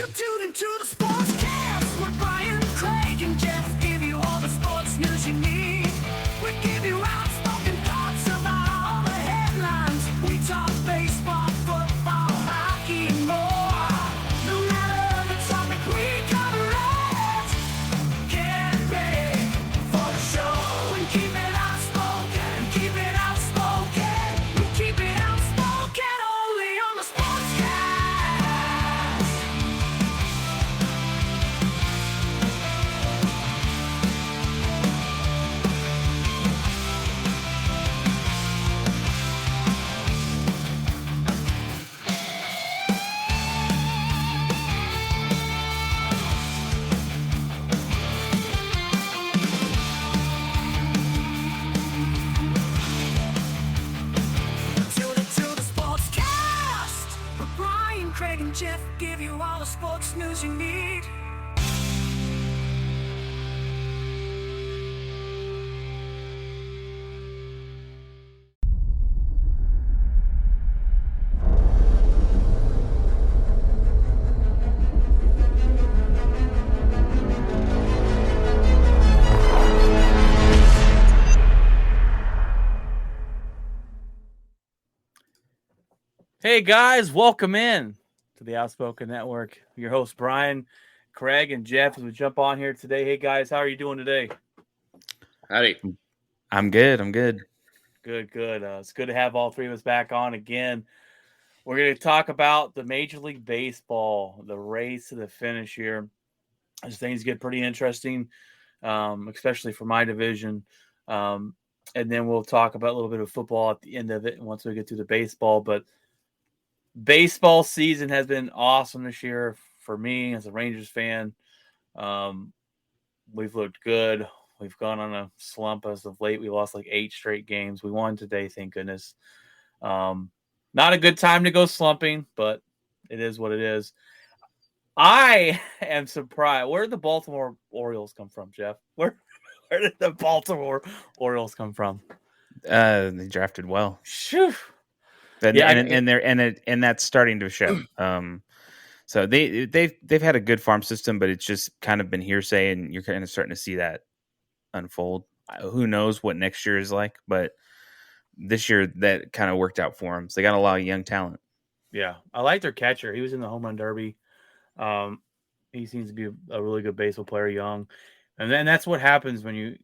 You tune into the Sportscast with Brian, Craig, and Jeff. Give you all the sports news you need. We give you outspoken thoughts about all the headlines. We talk baseball, football, hockey, and more. No matter the topic, we cover it. Get ready for the show and keep it outspoken. Keep it outspoken. We keep it outspoken only on the Sportscast. Tune into the Sportscast with Brian, Craig, and Jeff. Give you all the sports news you need. Hey guys, welcome in to the Outspoken Network. Your host Brian, Craig, and Jeff as we jump on here today. Hey guys, how are you doing today? Howdy. I'm good. Good. It's good to have all three of us back on again. We're going to talk about the Major League Baseball, the race to the finish here. As things get pretty interesting, especially for my division. And then we'll talk about a little bit of football at the end of it once we get to the baseball. But baseball season has been awesome this year for me as a Rangers fan. We've looked good. We've gone on a slump as of late. We lost like 8 straight games. We won today, thank goodness. Not a good time to go slumping, but it is what it is. I am surprised. Where did the Baltimore Orioles come from, Jeff? Where did the Baltimore Orioles come from? They drafted well. Shoo. And, Yeah, and that's starting to show. So they've had a good farm system, but it's just kind of been hearsay, and you're kind of starting to see that unfold. Who knows what next year is like, but this year that kind of worked out for them. So they got a lot of young talent. Yeah, I like their catcher. He was in the home run derby. He seems to be a really good baseball player, young, and then that's what happens when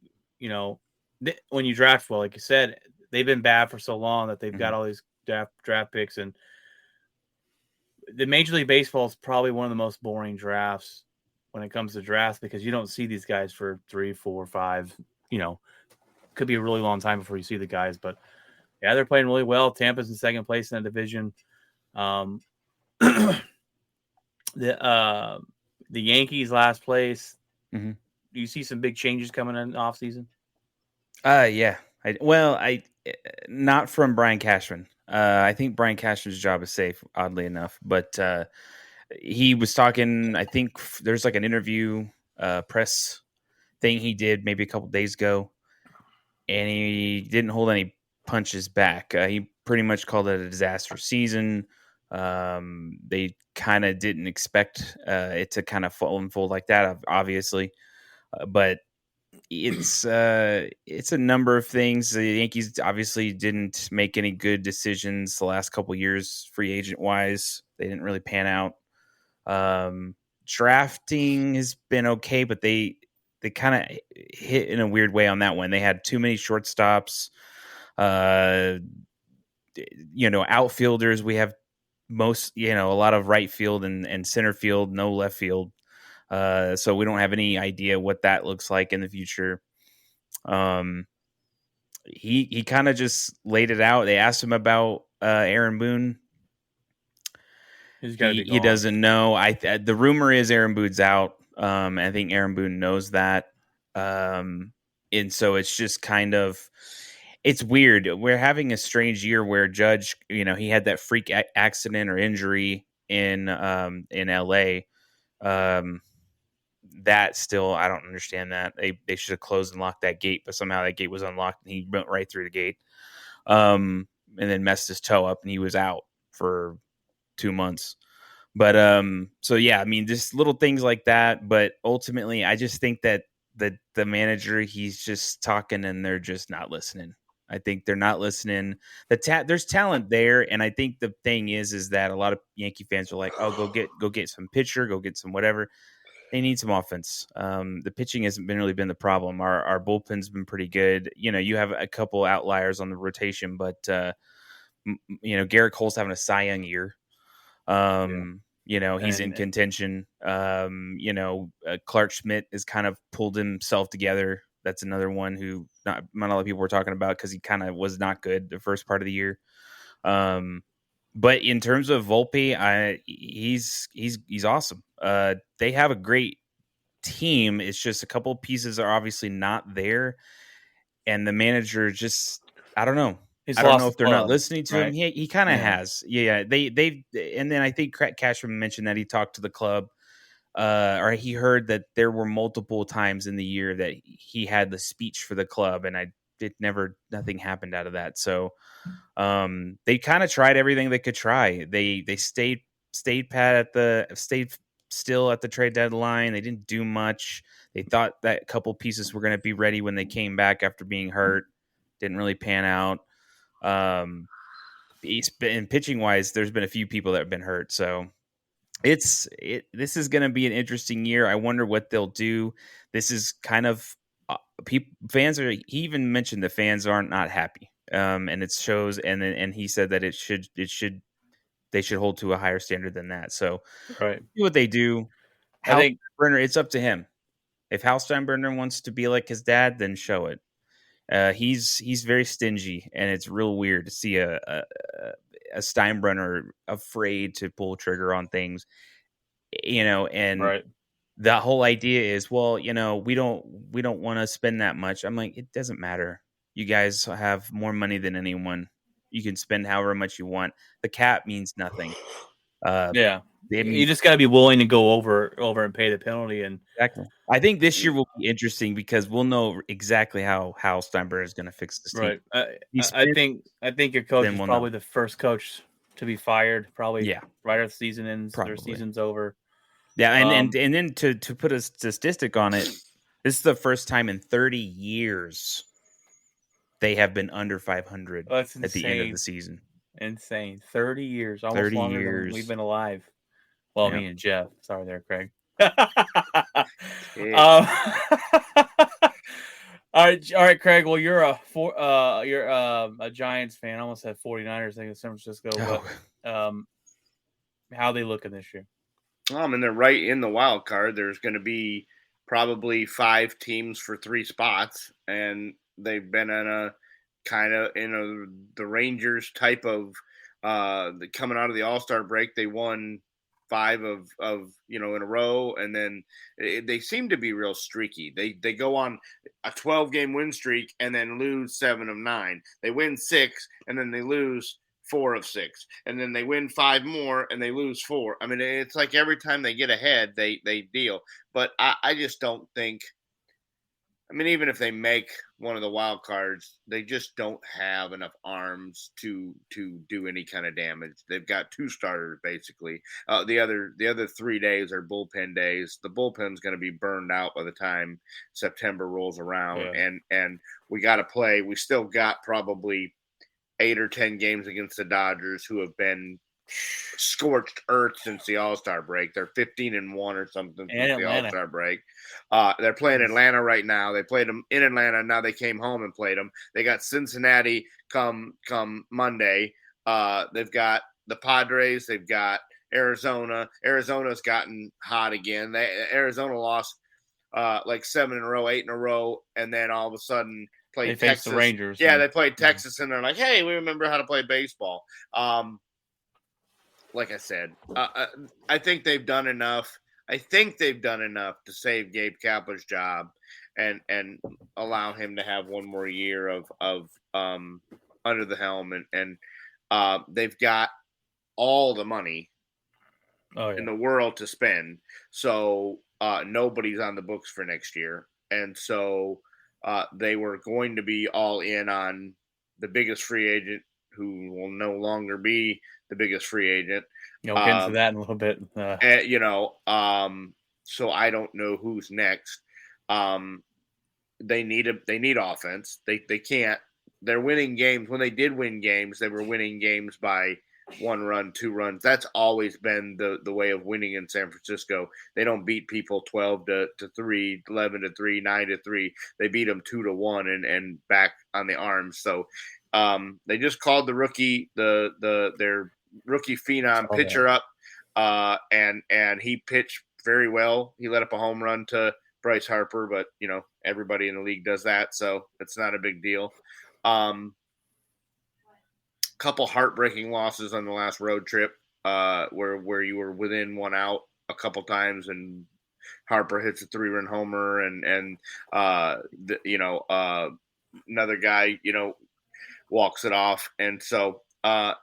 when you draft well. Like you said, they've been bad for so long that they've got all these draft picks, and the Major League Baseball is probably one of the most boring drafts when it comes to drafts because you don't see these guys for 3, 4, 5. Could be a really long time before you see the guys, but yeah, they're playing really well. Tampa's in second place in the division. The Yankees last place. Mm-hmm. Do you see some big changes coming in off season? Yeah. Not from Brian Cashman. I think Brian Cashman's job is safe, oddly enough. But he was talking, I think there's like an interview press thing he did maybe a couple days ago, and he didn't hold any punches back. He pretty much called it a disastrous season. They kind of didn't expect it to kind of unfold like that, obviously. But it's a number of things. The Yankees obviously didn't make any good decisions the last couple of years, free agent wise. They didn't really pan out. Drafting has been okay, but they kind of hit in a weird way on that one. They had too many shortstops. Outfielders. We have a lot of right field and center field, no left field. So we don't have any idea what that looks like in the future. He kind of just laid it out. They asked him about Aaron Boone. He doesn't know. The rumor is Aaron Boone's out. I think Aaron Boone knows that. And so it's just kind of, it's weird. We're having a strange year where Judge, he had that freak accident or injury in LA. That still, I don't understand that. They should have closed and locked that gate, but somehow that gate was unlocked and he went right through the gate. And then messed his toe up and he was out for 2 months. But so yeah, I mean, just little things like that. But ultimately, I just think that the manager, he's just talking and they're just not listening. I think they're not listening. There's talent there, and I think the thing is that a lot of Yankee fans are like, "Oh, go get some pitcher, go get some whatever." They need some offense. The pitching hasn't really been the problem. Our bullpen's been pretty good. You know, you have a couple outliers on the rotation, but Garrett Cole's having a Cy Young year. You know, he's in contention. Clark Schmidt has kind of pulled himself together. That's another one who not a lot of people were talking about because he kind of was not good the first part of the year. But in terms of Volpe, he's awesome. They have a great team. It's just a couple of pieces are obviously not there, and the manager just I don't know. I don't know if they're not listening to him. He kind of has. Yeah. They and then I think Cashman mentioned that he talked to the club, or he heard that there were multiple times in the year that he had the speech for the club, and nothing happened out of that. So they kind of tried everything they could try. They stayed still at the trade deadline. They didn't do much. They thought that a couple pieces were going to be ready when they came back after being hurt. Didn't really pan out. In pitching wise, there's been a few people that have been hurt, so this is going to be an interesting year. I wonder what they'll do. This is kind of fans are. He even mentioned the fans aren't not happy, and it shows. And he said that they should hold to a higher standard than that. So, right, see what they do. I think Steinbrenner, it's up to him. If Hal Steinbrenner wants to be like his dad, then show it. He's very stingy, and it's real weird to see a Steinbrenner afraid to pull trigger on things, and right. the whole idea is, well, we don't want to spend that much. I'm like, it doesn't matter. You guys have more money than anyone. You can spend however much you want. The cap means nothing. You just got to be willing to go over and pay the penalty. And exactly, I think this year will be interesting because we'll know exactly how Hal Steinbrenner is going to fix this team. Right. I think your coach is probably the first coach to be fired. Probably right after the season ends. Their season's over. Yeah, and then to put a statistic on it, this is the first time in 30 years they have been under 500 at the end of the season. Insane. 30 years. Almost 30 longer than we've been alive. Well, me and Jeff. Sorry there, Craig. All right, Craig. Well, you're a Giants fan. I almost said 49ers. I think it's San Francisco. But how are they looking this year? I mean, they're right in the wild card. There's going to be probably 5 teams for 3 spots, and they've been in a kind of the Rangers type of coming out of the All-Star break. They won 5 of in a row, and then they seem to be real streaky. They go on a 12-game win streak and then lose 7 of 9. They win 6 and then they lose 4 of 6, and then they win 5 more and they lose 4. I mean, it's like every time they get ahead, they deal. But I just don't think. I mean, even if they make one of the wild cards, they just don't have enough arms to do any kind of damage. They've got 2 starters basically. The other 3 days are bullpen days. The bullpen's going to be burned out by the time September rolls around, and we got to play. We still got probably 8 or 10 games against the Dodgers, who have been scorched earth since the All-Star break. They're 15-1 or something since the All-Star break. They're playing Atlanta right now. They played them in Atlanta. Now they came home and played them. They got Cincinnati come Monday. They've got the Padres. They've got Arizona. Arizona's gotten hot again. Arizona lost like 7 in a row, 8 in a row, and then all of a sudden played Texas. The Rangers. Yeah, they played Texas, and they're like, hey, we remember how to play baseball. Like I said, I think they've done enough. I think they've done enough to save Gabe Kapler's job and allow him to have one more year of under the helm. And they've got all the money in the world to spend. So nobody's on the books for next year. And so they were going to be all in on the biggest free agent, who will no longer be the biggest free agent. We'll get into that in a little bit. So I don't know who's next. They need offense. They can't. They're winning games. When they did win games, they were winning games by 1 run, 2 runs. That's always been the way of winning in San Francisco. They don't beat people 12-3, 11-3, 9-3. They beat them 2-1 and back on the arms. So they just called the rookie their rookie phenom pitcher up, and he pitched very well. He let up a home run to Bryce Harper, but everybody in the league does that, so it's not a big deal. Couple heartbreaking losses on the last road trip, where you were within 1 out a couple times, and Harper hits a 3-run homer, and another guy walks it off, and so a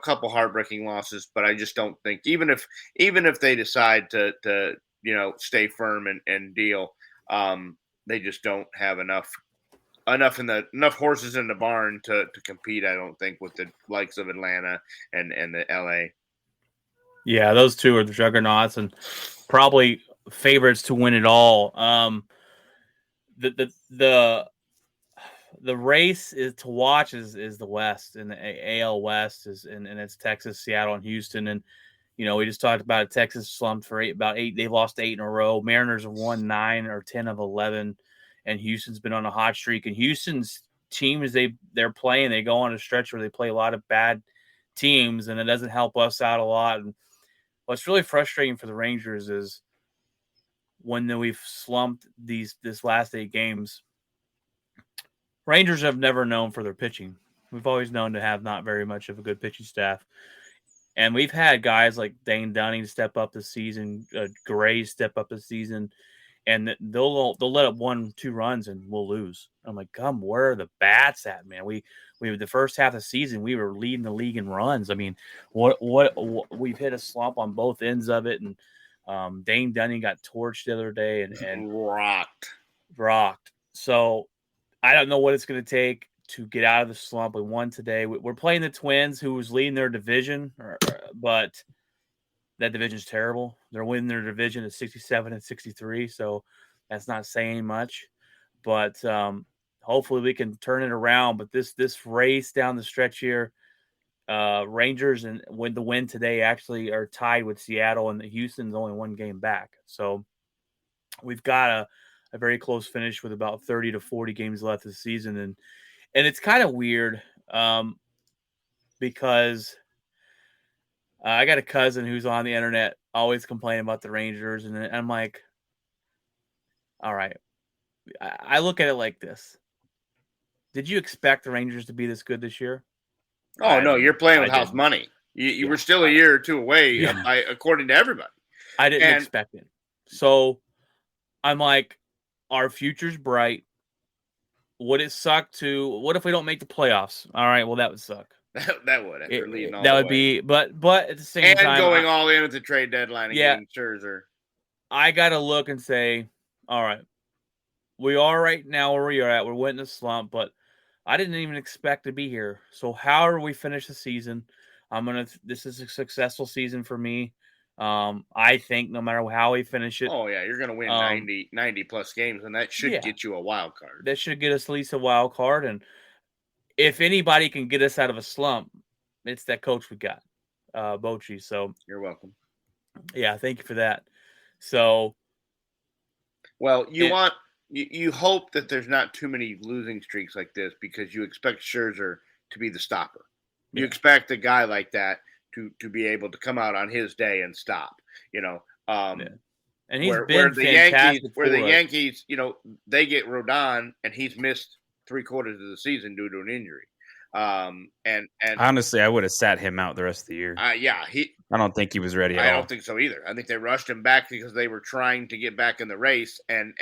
couple heartbreaking losses. But I just don't think even if they decide to stay firm and deal, they just don't have enough horses in the barn to compete. I don't think with the likes of Atlanta and the LA. Yeah, those two are the juggernauts and probably favorites to win it all. The race is to watch is the West, and the AL West and it's Texas, Seattle, and Houston. And we just talked about it. Texas slumped for about 8. They've lost 8 in a row. Mariners have won 9 or 10 of 11, and Houston's been on a hot streak. And Houston's team is they're playing. They go on a stretch where they play a lot of bad teams, and it doesn't help us out a lot. And what's really frustrating for the Rangers is when we've slumped this last 8 games. Rangers have never known for their pitching. We've always known to have not very much of a good pitching staff. And we've had guys like Dane Dunning step up this season, Gray step up this season, and they'll let up 1-2 runs and we'll lose. I'm like, where are the bats at, man? We the first half of the season we were leading the league in runs. I mean, what we've hit a slump on both ends of it, and Dane Dunning got torched the other day and rocked. So I don't know what it's going to take to get out of the slump. We won today. We're playing the Twins, who was leading their division, but that division's terrible. They're winning their division at 67-63, so that's not saying much. But hopefully we can turn it around. But this race down the stretch here, Rangers and with the win today actually are tied with Seattle, and Houston's only 1 game back. So we've got a very close finish with about 30 to 40 games left this season. And it's kind of weird because I got a cousin who's on the internet always complaining about the Rangers. And I'm like, all right, I look at it like this. Did you expect the Rangers to be this good this year? Oh, no, you're playing with house money. You were still a year or 2 away, according to everybody. I didn't expect it. So I'm like, our future's bright. Would it suck what if we don't make the playoffs? All right, well, that would suck. that would. After leading all that the would way. be, but at the same time. And going all in at the trade deadline and getting Scherzer. I got to look and say, all right, we are right now where we are at. We're winning a slump, but I didn't even expect to be here. So however we finish the season, this is a successful season for me. I think no matter how we finish it. Oh, yeah, you're going to win 90 plus games, and that should get you a wild card. That should get us at least a wild card. And if anybody can get us out of a slump, it's that coach we got, Bochy. So you're welcome. Yeah, thank you for that. So, well, you hope that there's not too many losing streaks like this because you expect Scherzer to be the stopper. You expect a guy like that to be able to come out on his day and stop, And he's been fantastic. Where the Yankees, they get Rodon and he's missed 3/4 of the season due to an injury. And honestly, I would have sat him out the rest of the year. I don't think he was ready at all. I don't think so either. I think they rushed him back because they were trying to get back in the race, and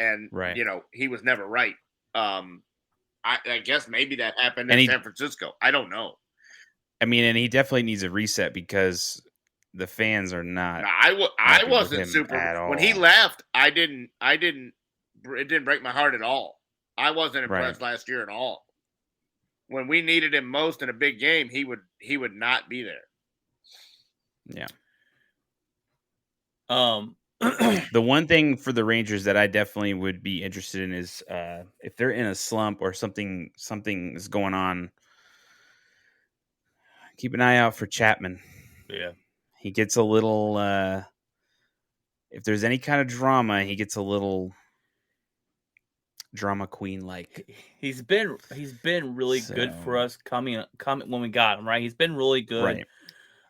he was never right. I guess maybe that happened in San Francisco. I don't know. I mean, and he definitely needs a reset because the fans are not. I wasn't super when he left. It didn't break my heart at all. I wasn't impressed last year at all. When we needed him most in a big game, he would not be there. Yeah. The one thing for the Rangers that I definitely would be interested in is if they're in a slump or something is going on, keep an eye out for Chapman. Yeah. He gets a little if there's any kind of drama, he gets a little drama queen like. He's been really good for us coming when we got him, right? He's been really good.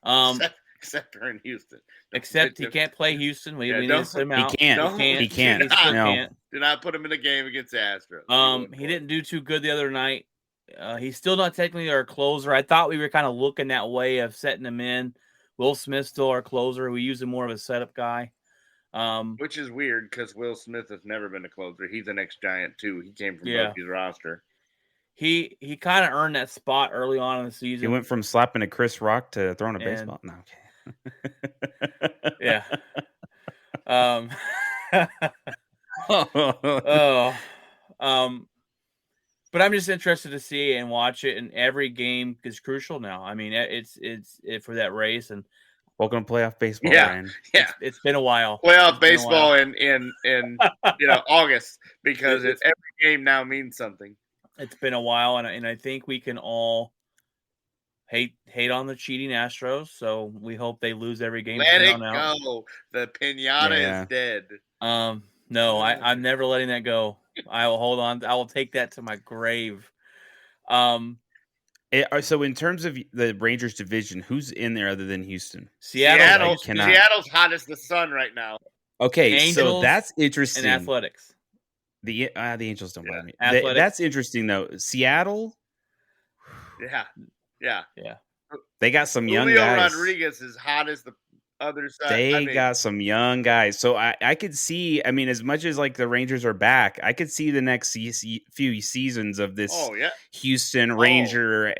Right. Except for in Houston. Except he can't play He need to sit him out. He can't. He still can't. Do not put him in the game against the Astros. He didn't do too good the other night. He's still not technically our closer. I thought we were kind of looking that way of setting him in. Will Smith's still our closer. We use him more of a setup guy. Which is weird because Will Smith has never been a closer. He's an ex-Giant too. He came from Bucky's roster. He kind of earned that spot early on in the season. He went from slapping a Chris Rock to throwing a baseball. No, okay. Yeah. But I'm just interested to see and watch it, and every game is crucial now. I mean, it's for that race. And welcome to playoff baseball, yeah, Ryan. Yeah, it's been a while. Playoff baseball in August, because every game now means something. It's been a while, and I think we can all hate on the cheating Astros. So we hope they lose every game. Let it go. The pinata is dead. No, I'm never letting that go. I will hold on. I will take that to my grave. So in terms of the Rangers division, who's in there other than Houston? Seattle's hot as the sun right now. Okay, Angels so that's interesting. And Athletics. The Angels don't bother me. That's interesting though. Seattle. Yeah. They got some young Julio guys. Rodriguez is hot as the other side. They got some young guys. So I could see, I mean, as much as like the Rangers are back, I could see the next few seasons of this Houston, Ranger,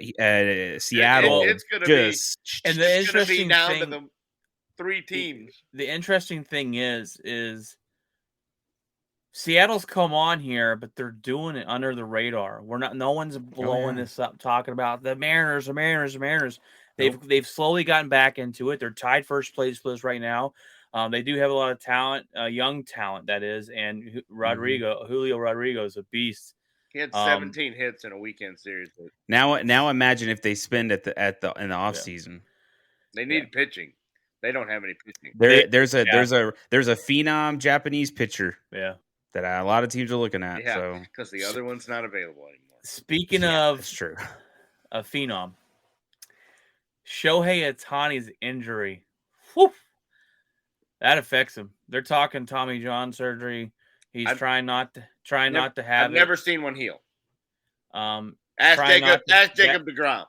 Seattle. It's going to be. And the interesting down thing, to the three teams. The interesting thing is Seattle's come on here, but they're doing it under the radar. No one's blowing this up, talking about the Mariners. They've slowly gotten back into it. They're tied first place right now. They do have a lot of talent, young talent that is, and Julio Rodrigo is a beast. He had 17 hits in a weekend series. Now imagine if they spend in the off season. They need pitching. They don't have any pitching. There's a phenom Japanese pitcher. Yeah. That a lot of teams are looking at. Yeah, because the other one's not available anymore. Speaking of, that's true. A phenom, Shohei Ohtani's injury, that affects him. They're talking Tommy John surgery. He's trying not to have it. I've never seen one heal. Ask Jacob deGrom.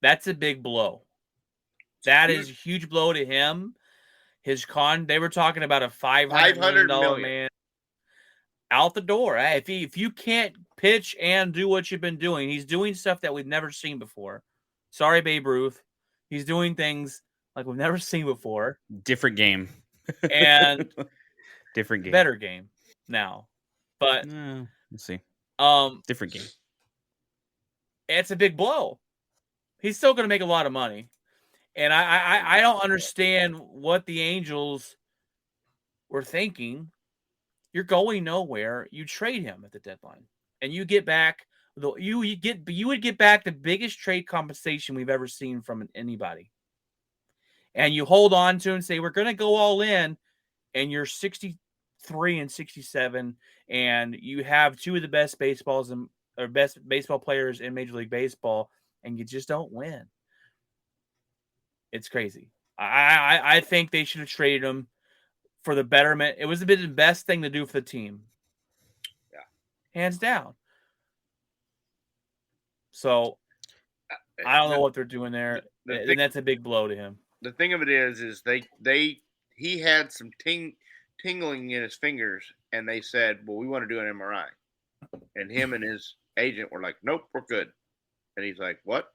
That's a big blow. That is a huge blow to him. They were talking about a $500 million man. Out the door. If you can't pitch and do what you've been doing, he's doing stuff that we've never seen before. Sorry, Babe Ruth. He's doing things like we've never seen before. Different game. And different game. Better game now. But let's see. Different game. It's a big blow. He's still going to make a lot of money. And I don't understand what the Angels were thinking. You're going nowhere. You trade him at the deadline, and you get back you would get back the biggest trade compensation we've ever seen from anybody. And you hold on to him and say we're going to go all in, and you're 63 and 67, and you have two of the best best baseball players in Major League Baseball, and you just don't win. It's crazy. I think they should have traded him for the betterment. It was the best thing to do for the team. Yeah. Hands down. So I don't know what they're doing there. And that's a big blow to him. The thing of it is he had some tingling in his fingers, and they said, well, we want to do an MRI. And him and his agent were like, nope, we're good. And he's like, what?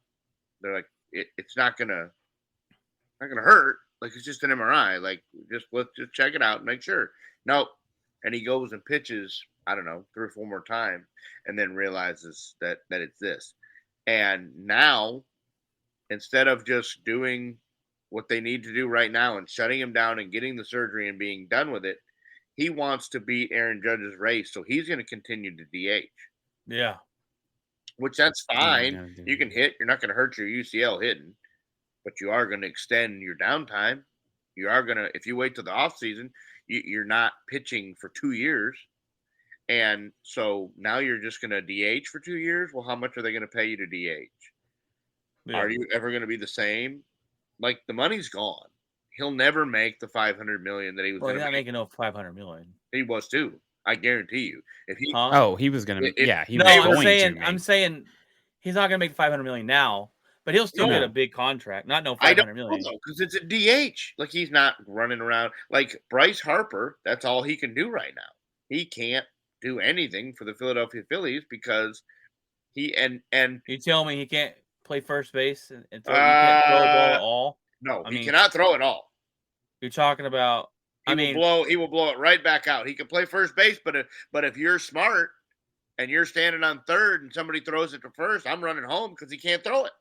They're like, it's not gonna hurt. Like, it's just an MRI. Like, let's just check it out and make sure. Nope. And he goes and pitches, I don't know, 3 or 4 more times, and then realizes that it's this. And now, instead of just doing what they need to do right now and shutting him down and getting the surgery and being done with it, he wants to beat Aaron Judge's race, so he's going to continue to DH. Yeah. Which that's fine. gonna do You can hit. You're not going to hurt your UCL hitting, but you are going to extend your downtime. You are going to, if you wait till the offseason, you're not pitching for 2 years. And so now you're just going to DH for 2 years. Well, how much are they going to pay you to DH? Yeah. Are you ever going to be the same? Like, the money's gone. He'll never make the $500 million that he was Well, going he's to not make. making no $500 million. He was too. I guarantee you. If he, Huh? Oh, he was gonna. It- Yeah, he No, was I'm going saying to. I'm Make. saying he's not gonna make the $500 million now, but he'll still No. get a big contract. Not no I $500 don't million. know because it's a DH. Like, he's not running around like Bryce Harper. That's all he can do right now. He can't do anything for the Philadelphia Phillies because he and You tell me he can't play first base and throw, he can't throw a ball at all. no, I he mean, cannot throw it all. You're talking about. He will blow it right back out. He can play first base, but if you're smart and you're standing on third and somebody throws it to first, I'm running home because he can't throw it.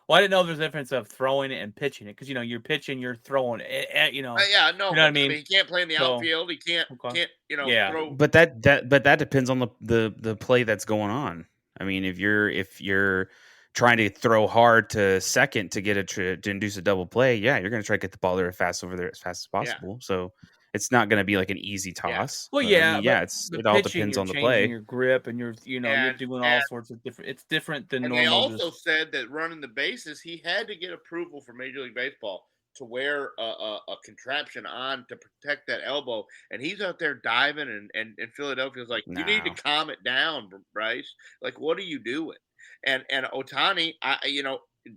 Well, I didn't know there's a difference of throwing it and pitching it because you're pitching, you're throwing it. Yeah, no, You know what I mean? He can't play in the So- outfield. He can't Okay. can't throw. But that depends on the play that's going on. I mean, if you're trying to throw hard to second to get to induce a double play, yeah, you're going to try to get the ball there over there as fast as possible. So it's not going to be like an easy toss. Well, But, yeah, I mean, but the it all pitching, depends you're on the changing play. your grip, and you're And- doing all sorts of different. It's different than And they normal. also said that running the bases, he had to get approval from Major League Baseball to wear a contraption on to protect that elbow. And he's out there diving, and Philadelphia's like, you need to No. calm it down, Bryce. Like, what are you doing? And Ohtani,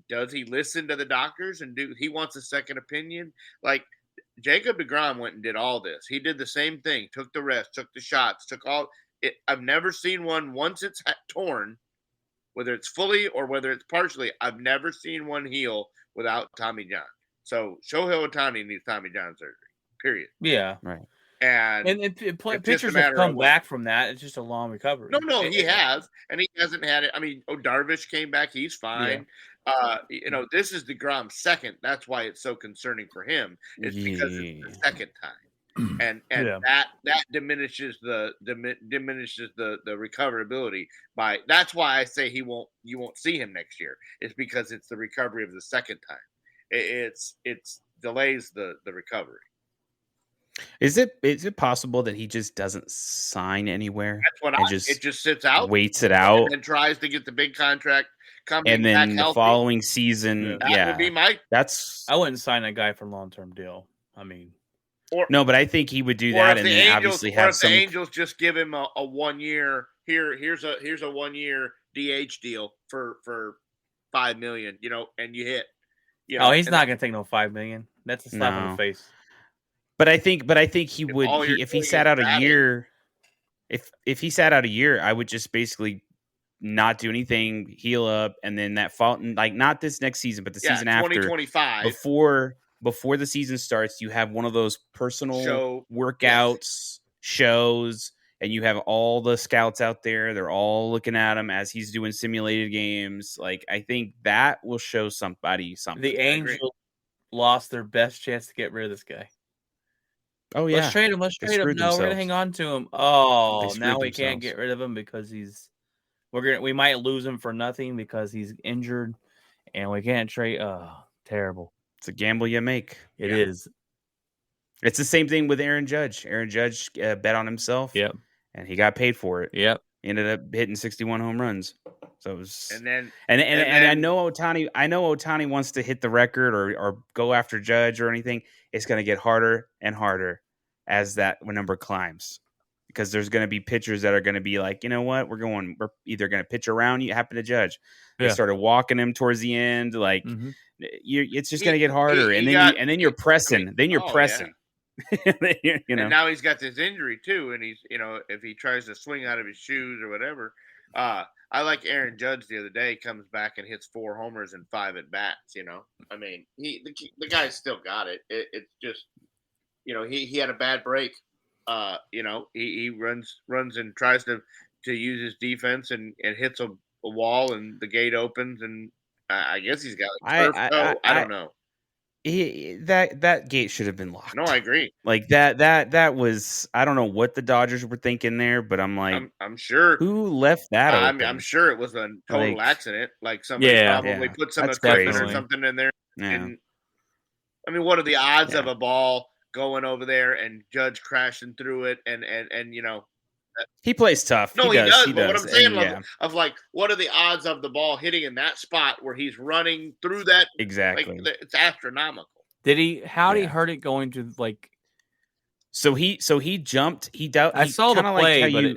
does he listen to the doctors and he wants a second opinion? Like, Jacob deGrom went and did all this. He did the same thing, took the rest, took the shots, took all it. I've never seen one once it's torn, whether it's fully or whether it's partially. I've never seen one heal without Tommy John. So Shohei Ohtani needs Tommy John surgery, period. Yeah, Right. And and just a pitchers matter have come of back from that. It's just a long recovery. no, he has, and he hasn't had it. I mean, Darvish came back; he's fine. This is DeGrom's second. That's why it's so concerning for him. It's because it's the second time, and Yeah. that diminishes the recoverability by. That's why I say you won't see him next year. It's because it's the recovery of the second time. It's delays the recovery. Is it possible that he just doesn't sign anywhere? That's what And it just sits out, waits it out, and tries to get the big contract. and then the following season, that would be my. that's I wouldn't sign a guy for a long-term deal. I mean, no, but I think he would do Or that, if and the then Angels, obviously or have if some. the Angels just give him a 1 year here's a 1 year DH deal for $5 million, and you hit. he's not going to take no $5 million. That's a slap in No. the face. But I think he would all you're if he doing sat is out a batting. year. If he sat out a year, I would just basically not do anything, heal up, and then that fall like not this next season, but the season after, 2025 before the season starts, you have one of those personal show workouts, shows, and you have all the scouts out there. They're all looking at him as he's doing simulated games. Like, I think that will show somebody something. The Angels lost their best chance to get rid of this guy. Oh yeah, Let's trade him. Let's They trade him. screwed No, we're themselves. gonna hang on to him. Oh, They screwed now we can't themselves. get rid of him because we might lose him for nothing because he's injured, and we can't trade. Oh, terrible. It's a gamble you make. It is. It's the same thing with Aaron Judge. Aaron Judge bet on himself. Yep. And he got paid for it. Yep. He ended up hitting 61 home runs. So it was and then and I then- know Ohtani wants to hit the record or go after Judge or anything. It's going to get harder and harder as that number climbs. Because there's going to be pitchers that are going to be like, you know what, we're either going to pitch around you, happen to Judge. They Yeah. started walking him towards the end, like Mhm. it's just going to get harder, he and got- then you're pressing, then you're Oh, pressing. you know, and now he's got this injury too, and he's if he tries to swing out of his shoes or whatever. I like Aaron Judge the other day comes back and hits 4 homers and 5 at bats. I mean the guy's still got it. It's just he had a bad break. He runs and tries to use his defense and hits a wall and the gate opens and I guess he's got a I turf toe. I don't know. That gate should have been locked. No, I agree. Like that was, I don't know what the Dodgers were thinking there, but I'm like, I'm sure. who left that open? I'm sure it was a total Like, accident. Like somebody Yeah. probably put some That's equipment or crazy. something in there. Yeah. And I mean, what are the odds Yeah. of a ball going over there and Judge crashing through it? And you know, He plays tough. no, he does. But what I'm saying, And, of like, what are the odds of the ball hitting in that spot where he's running through that? exactly. Like, it's astronomical. Did he? How did he Yeah. hurt it going to like? So he jumped. I saw the play,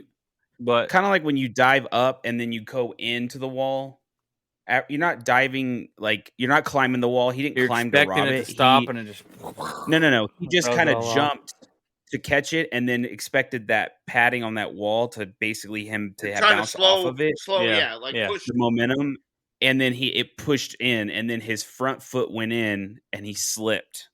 but kind of like when you dive up and then you go into the wall. You're not diving, like you're not climbing the wall. He didn't you're climb to expecting rob it it. to stop and it just. No. He just Throws kind it of all off. jumped to catch it, and then expected that padding on that wall to basically him to have Trying to bounce off of it, slow, Yeah, like yeah. push. the momentum, and then it pushed in, and then his front foot went in, and he slipped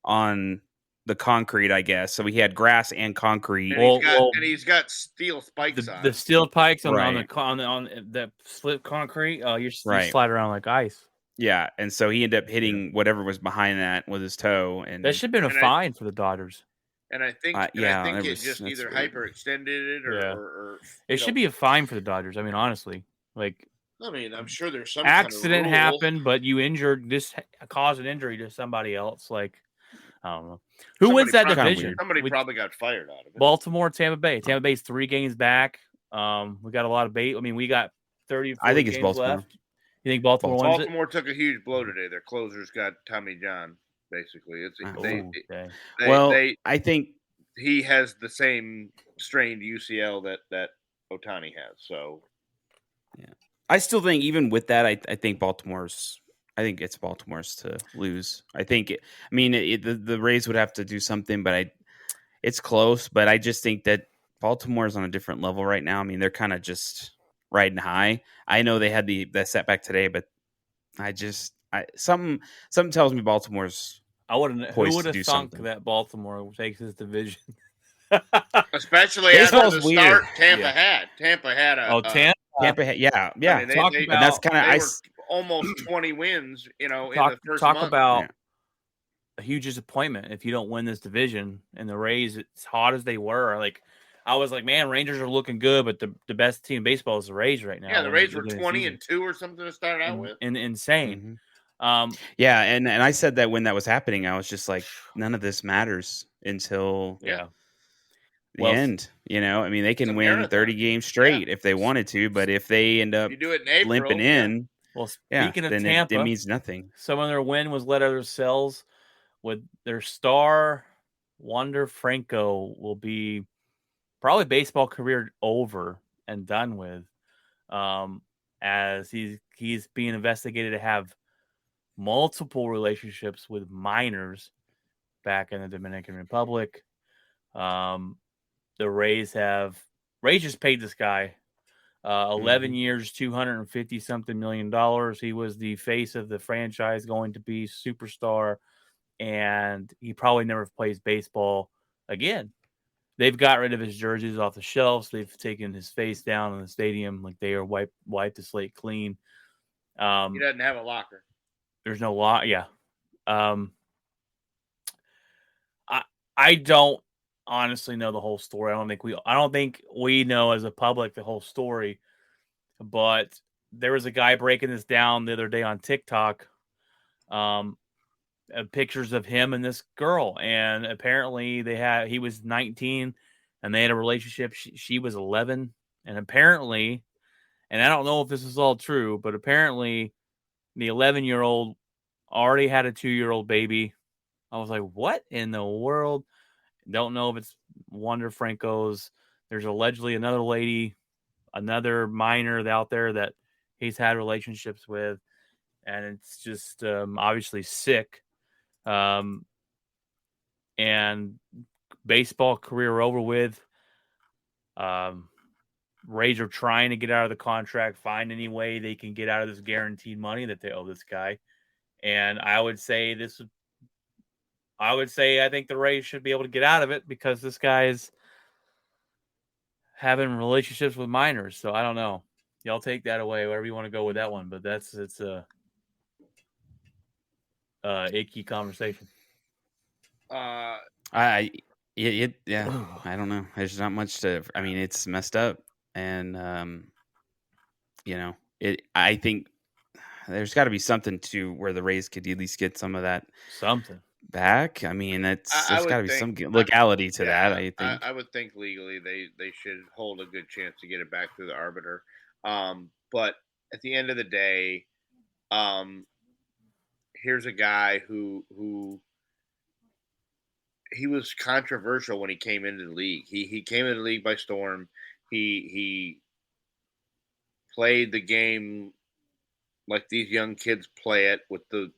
on the concrete, I guess. So he had grass and concrete. And he's got steel spikes on The steel pikes on Right. on the slip concrete. Oh, you Right. slide around like ice. Yeah, and so he ended up hitting whatever was behind that with his toe, and That should have been a fine for the Dodgers. And I think, yeah, it that's just either weird. hyperextended it or, Yeah. or It should be a fine for the Dodgers. I mean, honestly, like I mean, I'm sure there's some accident kind of rule. happened, but you injured this caused an injury to somebody else. Like I don't know who wins that division. Somebody probably got fired out of it. Baltimore, Tampa Bay. Tampa Bay's 3 games back. We got a lot of bait. I mean, we got 30. I think it's games Baltimore. left. You think Baltimore wins it? Baltimore took a huge blow today. Their closers got Tommy John. Basically, I think he has the same strained UCL that Ohtani has. So, yeah, I still think even with that, I think it's Baltimore's to lose. I think the Rays would have to do something, but it's close. But I just think that Baltimore's on a different level right now. I mean, they're kind of just riding high. I know they had that setback today, but something tells me Baltimore's. Who would have thunk something. that Baltimore takes this division? Especially after the start Tampa had. Tampa had Tampa had, yeah. I mean, and that's kind of almost 20 wins. In the first talk month. about a huge disappointment if you don't win this division. And the Rays, as hot as they were, like I was like, man, Rangers are looking good, but the best team in baseball is the Rays right now. Yeah, the Rays were 20-2 or something to start out with, and insane. Mm-hmm. Yeah, and I said that when that was happening, I was just like, none of this matters until the end. I mean, they can win 30 games straight if they wanted to, but if they end up limping in, well, speaking of then Tampa, it means nothing. Some of their win was let other cells with their star Wander Franco will be probably baseball career over and done with, as he's being investigated to have multiple relationships with minors back in the Dominican Republic. The Rays just paid this guy 11 years, $250 million. He was the face of the franchise, going to be superstar, and he probably never plays baseball again. They've got rid of his jerseys off the shelves. They've taken his face down in the stadium, like they are wiped the slate clean. He doesn't have a locker. There's no lock. Yeah. I don't honestly know the whole story. I don't think we know as a public the whole story. But there was a guy breaking this down the other day on TikTok. Pictures of him and this girl, and apparently he was 19 and they had a relationship. She was 11, and apparently, and I don't know if this is all true, but apparently the 11-year-old already had a 2-year-old baby. I was like, what in the world? Don't know if it's Wander Franco's. There's allegedly another lady, another minor out there that he's had relationships with, and it's just obviously sick. And baseball career over with. Rays are trying to get out of the contract, find any way they can get out of this guaranteed money that they owe this guy. And I would say I think the Rays should be able to get out of it because this guy is having relationships with minors. So I don't know. Y'all take that away, wherever you want to go with that one. But it's icky conversation. Uh, I don't know. There's not much to. I mean, it's messed up, and I think there's got to be something to where the Rays could at least get some of that Something. back. I mean, I there's got to would be think some legality to that. I think. I would think legally they should hold a good chance to get it back through the arbiter. But at the end of the day, here's a guy who he was controversial when he came into the league. He came into the league by storm. He played the game like these young kids play it with the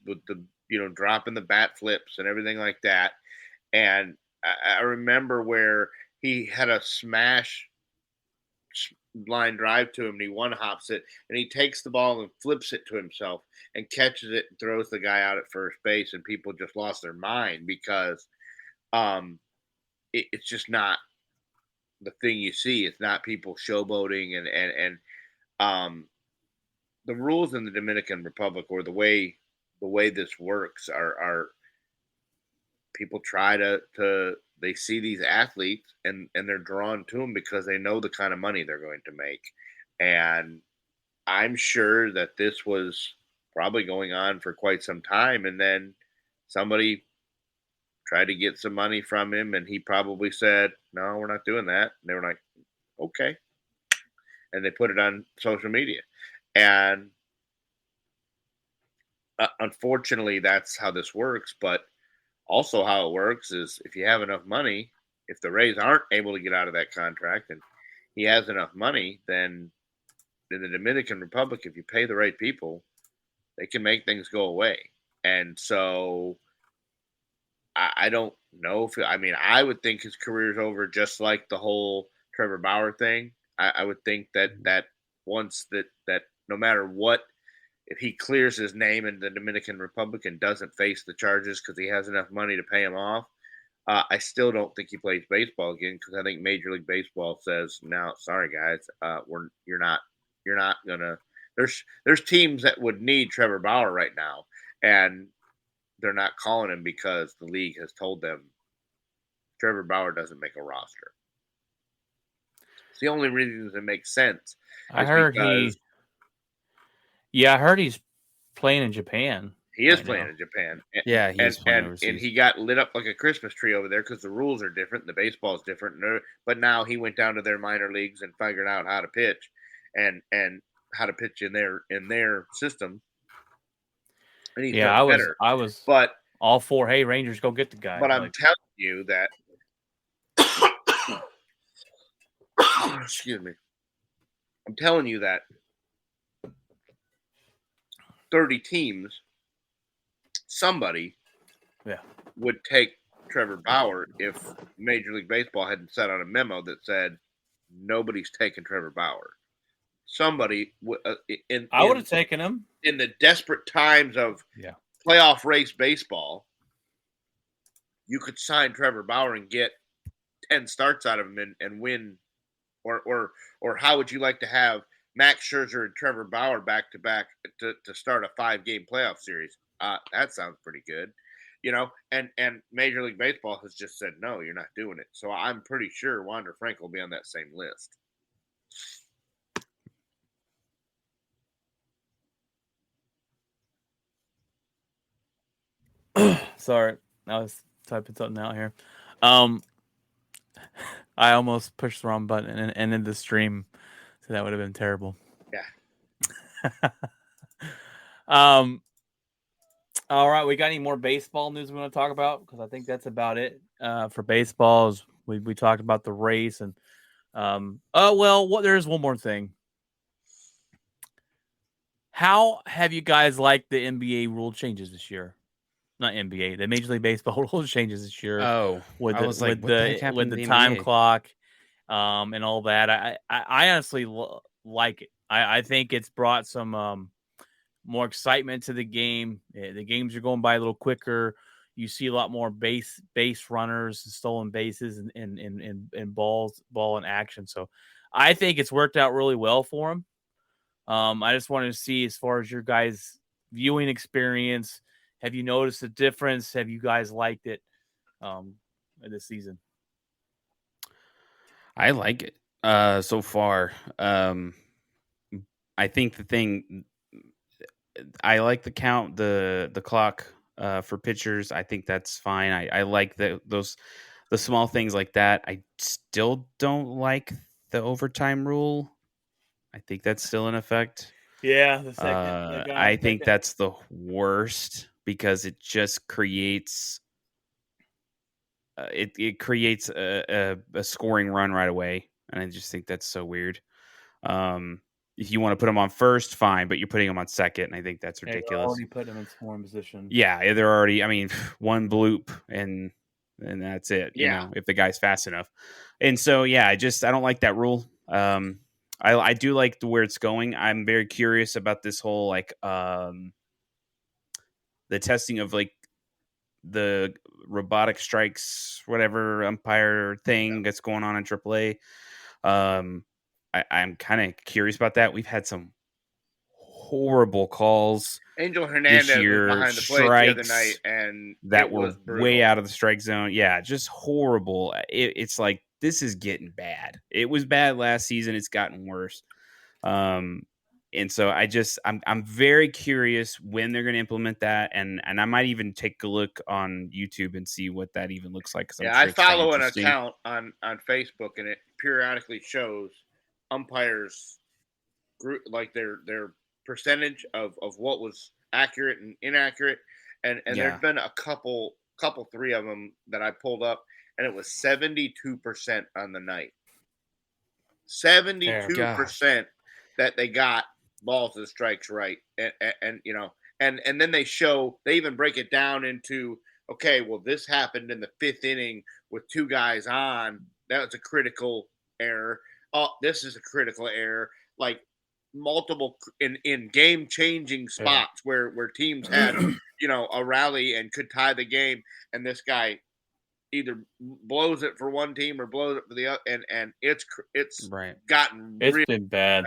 dropping the bat flips and everything like that. And I remember where he had a smash line drive to him and he one hops it and he takes the ball and flips it to himself and catches it and throws the guy out at first base, and people just lost their mind because it's just not the thing you see. It's not people showboating and the rules in the Dominican Republic, or the way this works, are people try to they see these athletes and they're drawn to them because they know the kind of money they're going to make. And I'm sure that this was probably going on for quite some time, and then somebody tried to get some money from him and he probably said, no, we're not doing that. And they were like, okay. And they put it on social media. And unfortunately, that's how this works. But also how it works is if you have enough money, if the Rays aren't able to get out of that contract and he has enough money, then in the Dominican Republic, if you pay the right people, they can make things go away. And so I don't know if, I would think his career's over, just like the whole Trevor Bauer thing. I would think that once that no matter what, if he clears his name in the Dominican Republic and doesn't face the charges because he has enough money to pay him off, I still don't think he plays baseball again, because I think Major League Baseball says, "No, sorry guys, you're not gonna." There's teams that would need Trevor Bauer right now, and they're not calling him because the league has told them Trevor Bauer doesn't make a roster. It's the only reason it makes sense. I heard he's playing in Japan. He is playing in Japan. Yeah, he's playing and overseas. he got lit up like a Christmas tree over there because the rules are different. The baseball is different. But now he went down to their minor leagues and figured out how to pitch and how to pitch in their system. And he's better. I was but all for, hey, Rangers, go get the guy. But I'm telling you that excuse me. I'm telling you that 30 teams, somebody would take Trevor Bauer if Major League Baseball hadn't sent out a memo that said nobody's taking Trevor Bauer. Somebody I would have taken him in the desperate times of playoff race baseball. You could sign Trevor Bauer and get 10 starts out of him and win, or how would you like to have Max Scherzer and Trevor Bauer back to back to start a 5-game playoff series? That sounds pretty good, And Major League Baseball has just said no, you're not doing it. So I'm pretty sure Wander Frank will be on that same list. Sorry, I was typing something out here. I almost pushed the wrong button and ended the stream, so that would have been terrible. Yeah. All right, we got any more baseball news we want to talk about? Because I think that's about it for baseball. We talked about the race and there's one more thing. How have you guys liked the NBA rule changes this year? Not NBA, the Major League Baseball rule changes this year. Oh, with I was like, what the heck happened to the time NBA? clock, and all that. I honestly like it. I think it's brought some more excitement to the game. The games are going by a little quicker. You see a lot more base runners, and stolen bases, and ball in action. So I think it's worked out really well for them. I just wanted to see, as far as your guys' viewing experience, Have you noticed a difference? Have you guys liked it this season? I like it so far. I think I like the count, the clock for pitchers. I think that's fine. I like the small things like that. I still don't like the overtime rule. I think that's still in effect. Yeah, the second. I think that's the worst because it just creates it creates a scoring run right away, and I just think that's so weird. If you want to put them on first, fine, but you're putting them on second, and I think that's ridiculous. Already putting them in scoring position. Yeah, they're already. I mean, one bloop and that's it. You know, if the guy's fast enough. And so, yeah, I don't like that rule. I do like where it's going. I'm very curious about this whole like the testing of like the robotic strikes, whatever umpire thing that's going on in AAA. I'm kind of curious about that. We've had some horrible calls. Angel Hernandez this year, was behind the plate the other night, and that were way out of the strike zone. Yeah, just horrible. It's like this is getting bad. It was bad last season. It's gotten worse. And so I'm very curious when they're going to implement that, and I might even take a look on YouTube and see what that even looks like. Yeah, I follow an account on Facebook, and it periodically shows umpires group like their percentage of what was accurate and inaccurate, and there's been a couple three of them that I pulled up, and it was 72% on the night. 72% that they got balls and strikes right, and you know, and then they even break it down into, okay, well, this happened in the 5th inning with 2 guys on. That was a critical error. Oh, this is a critical error. Like multiple in game changing spots where teams had you know a rally and could tie the game, and this guy either blows it for one team or blows it for the other, and it's gotten really been bad.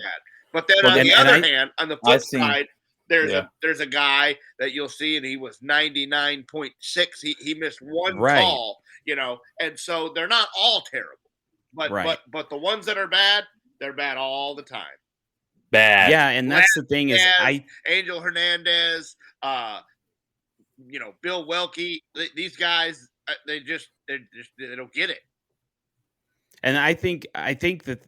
But then on the other hand, on the flip side, there's a guy that you'll see, and he was 99.6. He missed one call, you know, and so they're not all terrible, but the ones that are bad, they're bad all the time. Bad. Yeah, and that's the thing is Angel Hernandez, you know, Bill Welke, these guys, they don't get it. And I think that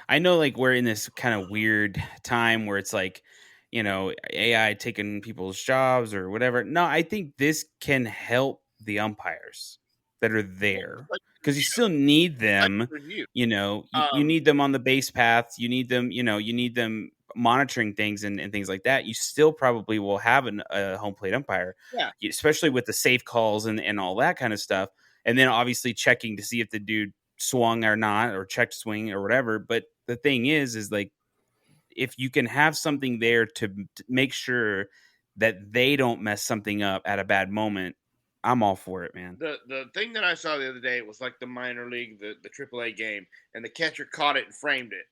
I know, like, we're in this kind of weird time where it's like, you know, AI taking people's jobs or whatever. No, I think this can help the umpires that are there, because you still need them. You know, you need them on the base paths. You need them. You know, you need them monitoring things and things like that. You still probably will have a home plate umpire, especially with the safe calls and all that kind of stuff. And then obviously checking to see if the dude swung or not, or checked swing or whatever. But the thing is like, if you can have something there to make sure that they don't mess something up at a bad moment, I'm all for it, man. The thing that I saw the other day, it was like the minor league, the AAA game, and the catcher caught it and framed it.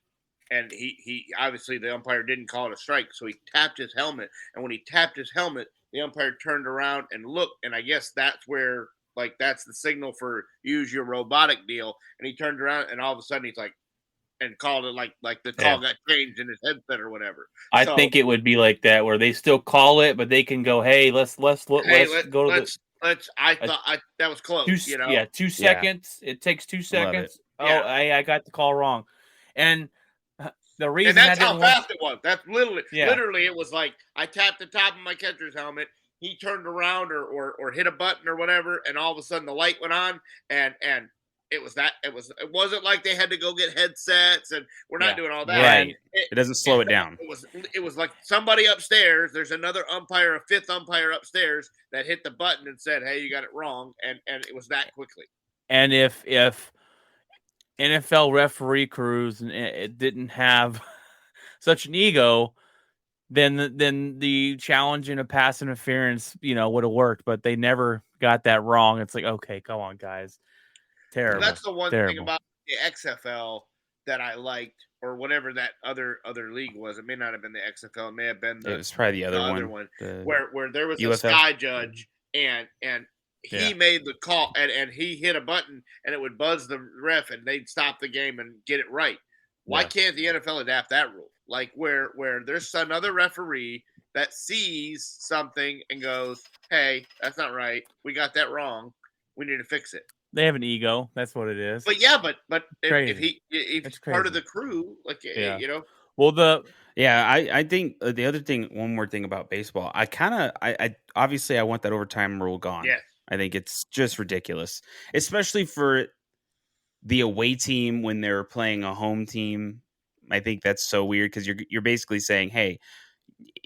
And he obviously, the umpire didn't call it a strike, so he tapped his helmet. And when he tapped his helmet, the umpire turned around and looked, and I guess that's where, like, that's the signal for use your robotic deal. And he turned around, and all of a sudden he's like, and called it like the call got changed in his headset or whatever. I think it would be like that, where they still call it, but they can go, hey, let's go to I thought that was close. 2 seconds. It takes 2 seconds. I got the call wrong, and the reason, and that's how fast it was. That's literally it was like I tapped the top of my catcher's helmet. He turned around or hit a button or whatever, and all of a sudden the light went on, and it wasn't like they had to go get headsets, and we're not doing all that. Right. It doesn't slow it down. It was like somebody upstairs. There's another umpire, a 5th umpire upstairs that hit the button and said, "Hey, you got it wrong," and it was that quickly. And if NFL referee crews and it didn't have such an ego, then the challenge in a pass interference, you know, would have worked, but they never got that wrong. It's like, okay, come on, guys. Terrible. So that's the one thing about the XFL that I liked or whatever that other league was. It may not have been the XFL. It may have been It the was probably the other one the where there was a UFL. sky judge and he Yeah. made the call and he hit a button and it would buzz the ref and they'd stop the game and get it right. Why Yeah. can't the NFL adapt that rule? Like where there's another referee that sees something and goes, "Hey, that's not right. We got that wrong. We need to fix it." They have an ego. That's what it is. But yeah, but if Crazy. if That's he's part of crazy. the crew, like Yeah. you know, Well, Yeah, I think the other thing, one more thing about baseball, I obviously I want that overtime rule gone. yes, I think it's just ridiculous, especially for the away team when they're playing a home team. I think that's so weird because you're basically saying, hey,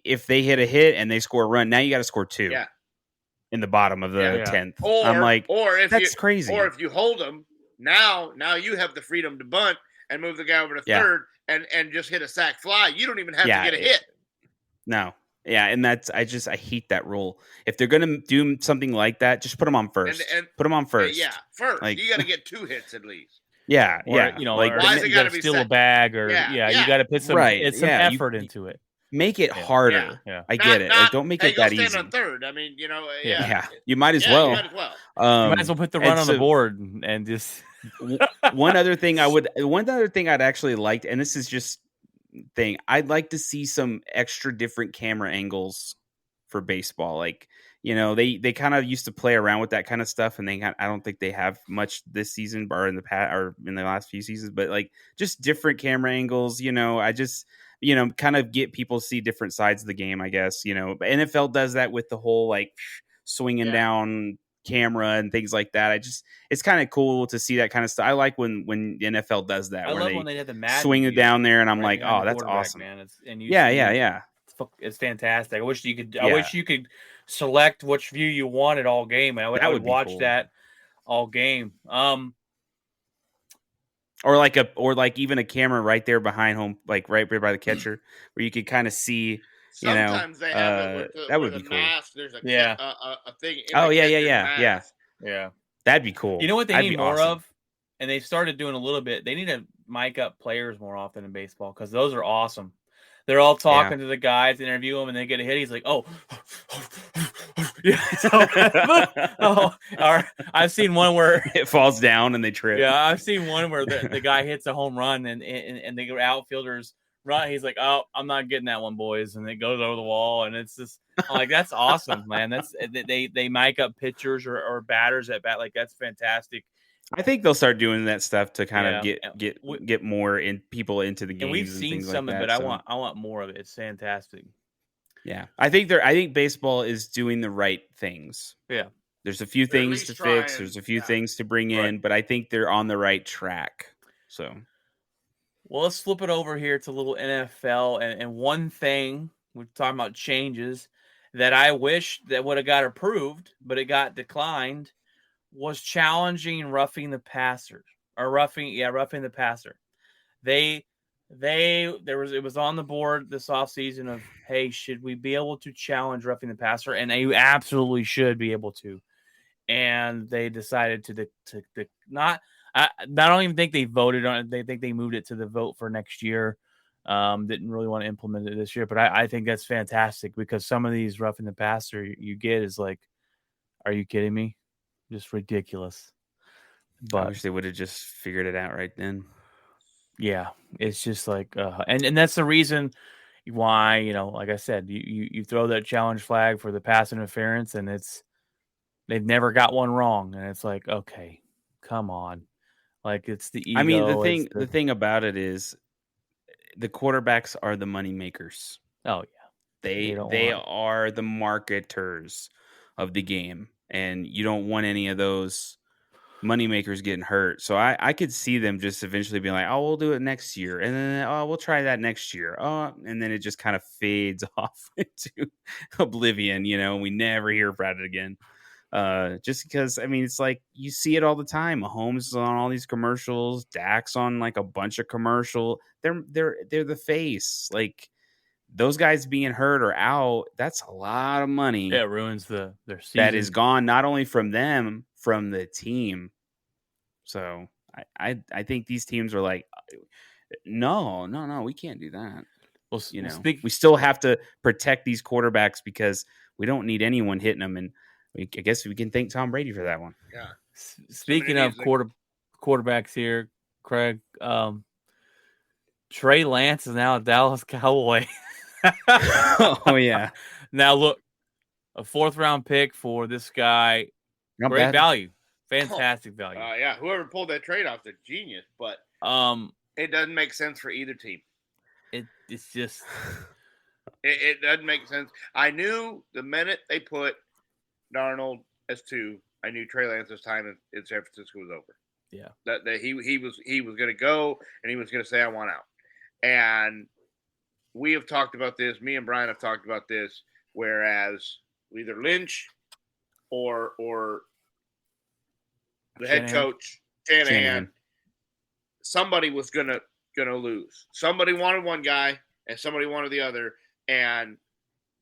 if they hit a hit and they score a run, now you got to score 2 yeah. in the bottom of the Yeah. 10th. Or I'm like, or if that's you, crazy. Or if you hold them, now you have the freedom to bunt and move the guy over to Yeah. third and just hit a sac fly. You don't even have Yeah, to get a hit. No. Yeah, and that's I hate that rule. If they're gonna do something like that, just put them on first. And put them on first. Yeah, first. Like- You got to get 2 hits at least. Yeah, or, yeah. you know, like or why is it you gotta gotta be steal a second? bag, or Yeah, you yeah. got to put some Right, some yeah, you- effort into it. make it Yeah. harder. Yeah. I get it. Like, don't make hey, it go that stand easy. on third. I mean, you know, Yeah. Yeah, you might as yeah, well. you might as well. You might as well put the and run on the so- board and just one other thing I'd actually liked, and this is just thing, I'd like to see some extra different camera angles for baseball. Like, you know, they kind of used to play around with that kind of stuff, and I don't think they have much this season or in the past or in the last few seasons, but like just different camera angles. You know, I just, you know, kind of get people to see different sides of the game, I guess. You know, but NFL does that with the whole like swinging Yeah. down camera and things like that. It's kind of cool to see that kind of stuff. I like when the NFL does that. I where love when they had the Madden swing it view down there, and I'm right like, behind oh, the that's quarterback, awesome. man. Yeah. It's fantastic. I wish you could. Yeah. I wish you could select which view you wanted all game. I That would would be watch cool. that all game. Or like even a camera right there behind home, like right there by the catcher, where you could kind of see. You know, Sometimes they have it with that with would a be cool. mask. There's a Yeah. a thing. In Oh the yeah, catcher's yeah. mask. Yeah. That'd be cool. You know what they That'd need be more awesome. of, and they've started doing a little bit. They need to mic up players more often in baseball because those are awesome. They're all talking to the guys, interview them, and they get a hit. He's like, "Oh, yeah." I've seen one where It falls down and they trip. Yeah, I've seen one where the guy hits a home run and the outfielders run. He's like, "Oh, I'm not getting that one, boys," and it goes over the wall. And it's just I'm like, that's awesome, man. That's they mic up pitchers or batters at bat. Like that's fantastic. I think they'll start doing that stuff to kind of Yeah. get more in people into the games. And we've seen things some like of it, that, but so. I want more of it. It's fantastic. Yeah, I think baseball is doing the right things. Yeah. There's a few They're at things least to trying, fix. There's a few yeah. things to bring Right. in, but I think they're on the right track. So Well, let's flip it over here to a little NFL. And one thing we're talking about changes that I wish that would have got approved, but it got declined, was challenging roughing the passer or roughing the passer. It was on the board this offseason of, hey, should we be able to challenge roughing the passer? And you absolutely should be able to. And they decided to not. I don't even think they voted on it. They think they moved it to the vote for next year. Didn't really want to implement it this year, but I think that's fantastic because some of these roughing the passer you get is like, are you kidding me? Just ridiculous. I But wish they would have just figured it out right then. yeah, it's just like, and that's the reason why, you know, like I said, you throw that challenge flag for the pass interference, and they've never got one wrong, and it's like, okay, come on, like it's the ego. I mean, the thing about it is, the quarterbacks are the money makers. Oh yeah, They don't are the marketers of the game, and you don't want any of those money makers getting hurt. So I could see them just eventually being like, oh, we'll do it next year, and then we'll try that next year. Oh, and then it just kind of fades off into oblivion. You know, we never hear about it again. Just because, I mean, it's like you see it all the time. Mahomes is on all these commercials. Dak's on like a bunch of commercial. They're the face. Like those guys being hurt or out, that's a lot of money. Yeah, it ruins their season. That is gone not only from them, from the team. So I think these teams are like, No, we can't do that. Well, You know, speak. we still have to protect these quarterbacks because we don't need anyone hitting them. And I guess we can thank Tom Brady for that one. Yeah. Speaking of quarterbacks here, Craig, Trey Lance is now a Dallas Cowboy. Oh yeah. Now look, a 4th round pick for this guy. Not Great bad. value. Fantastic value. Yeah, whoever pulled that trade off is a genius, but it doesn't make sense for either team. It's just it doesn't make sense. I knew the minute they put Darnold as 2, I knew Trey Lance's time in San Francisco was over. Yeah. That he was going to go and he was going to say I want out. And we have talked about this. Me and Brian have talked about this. Whereas either Lynch or the head coach Shanahan, somebody was gonna lose. Somebody wanted one guy and somebody wanted the other, and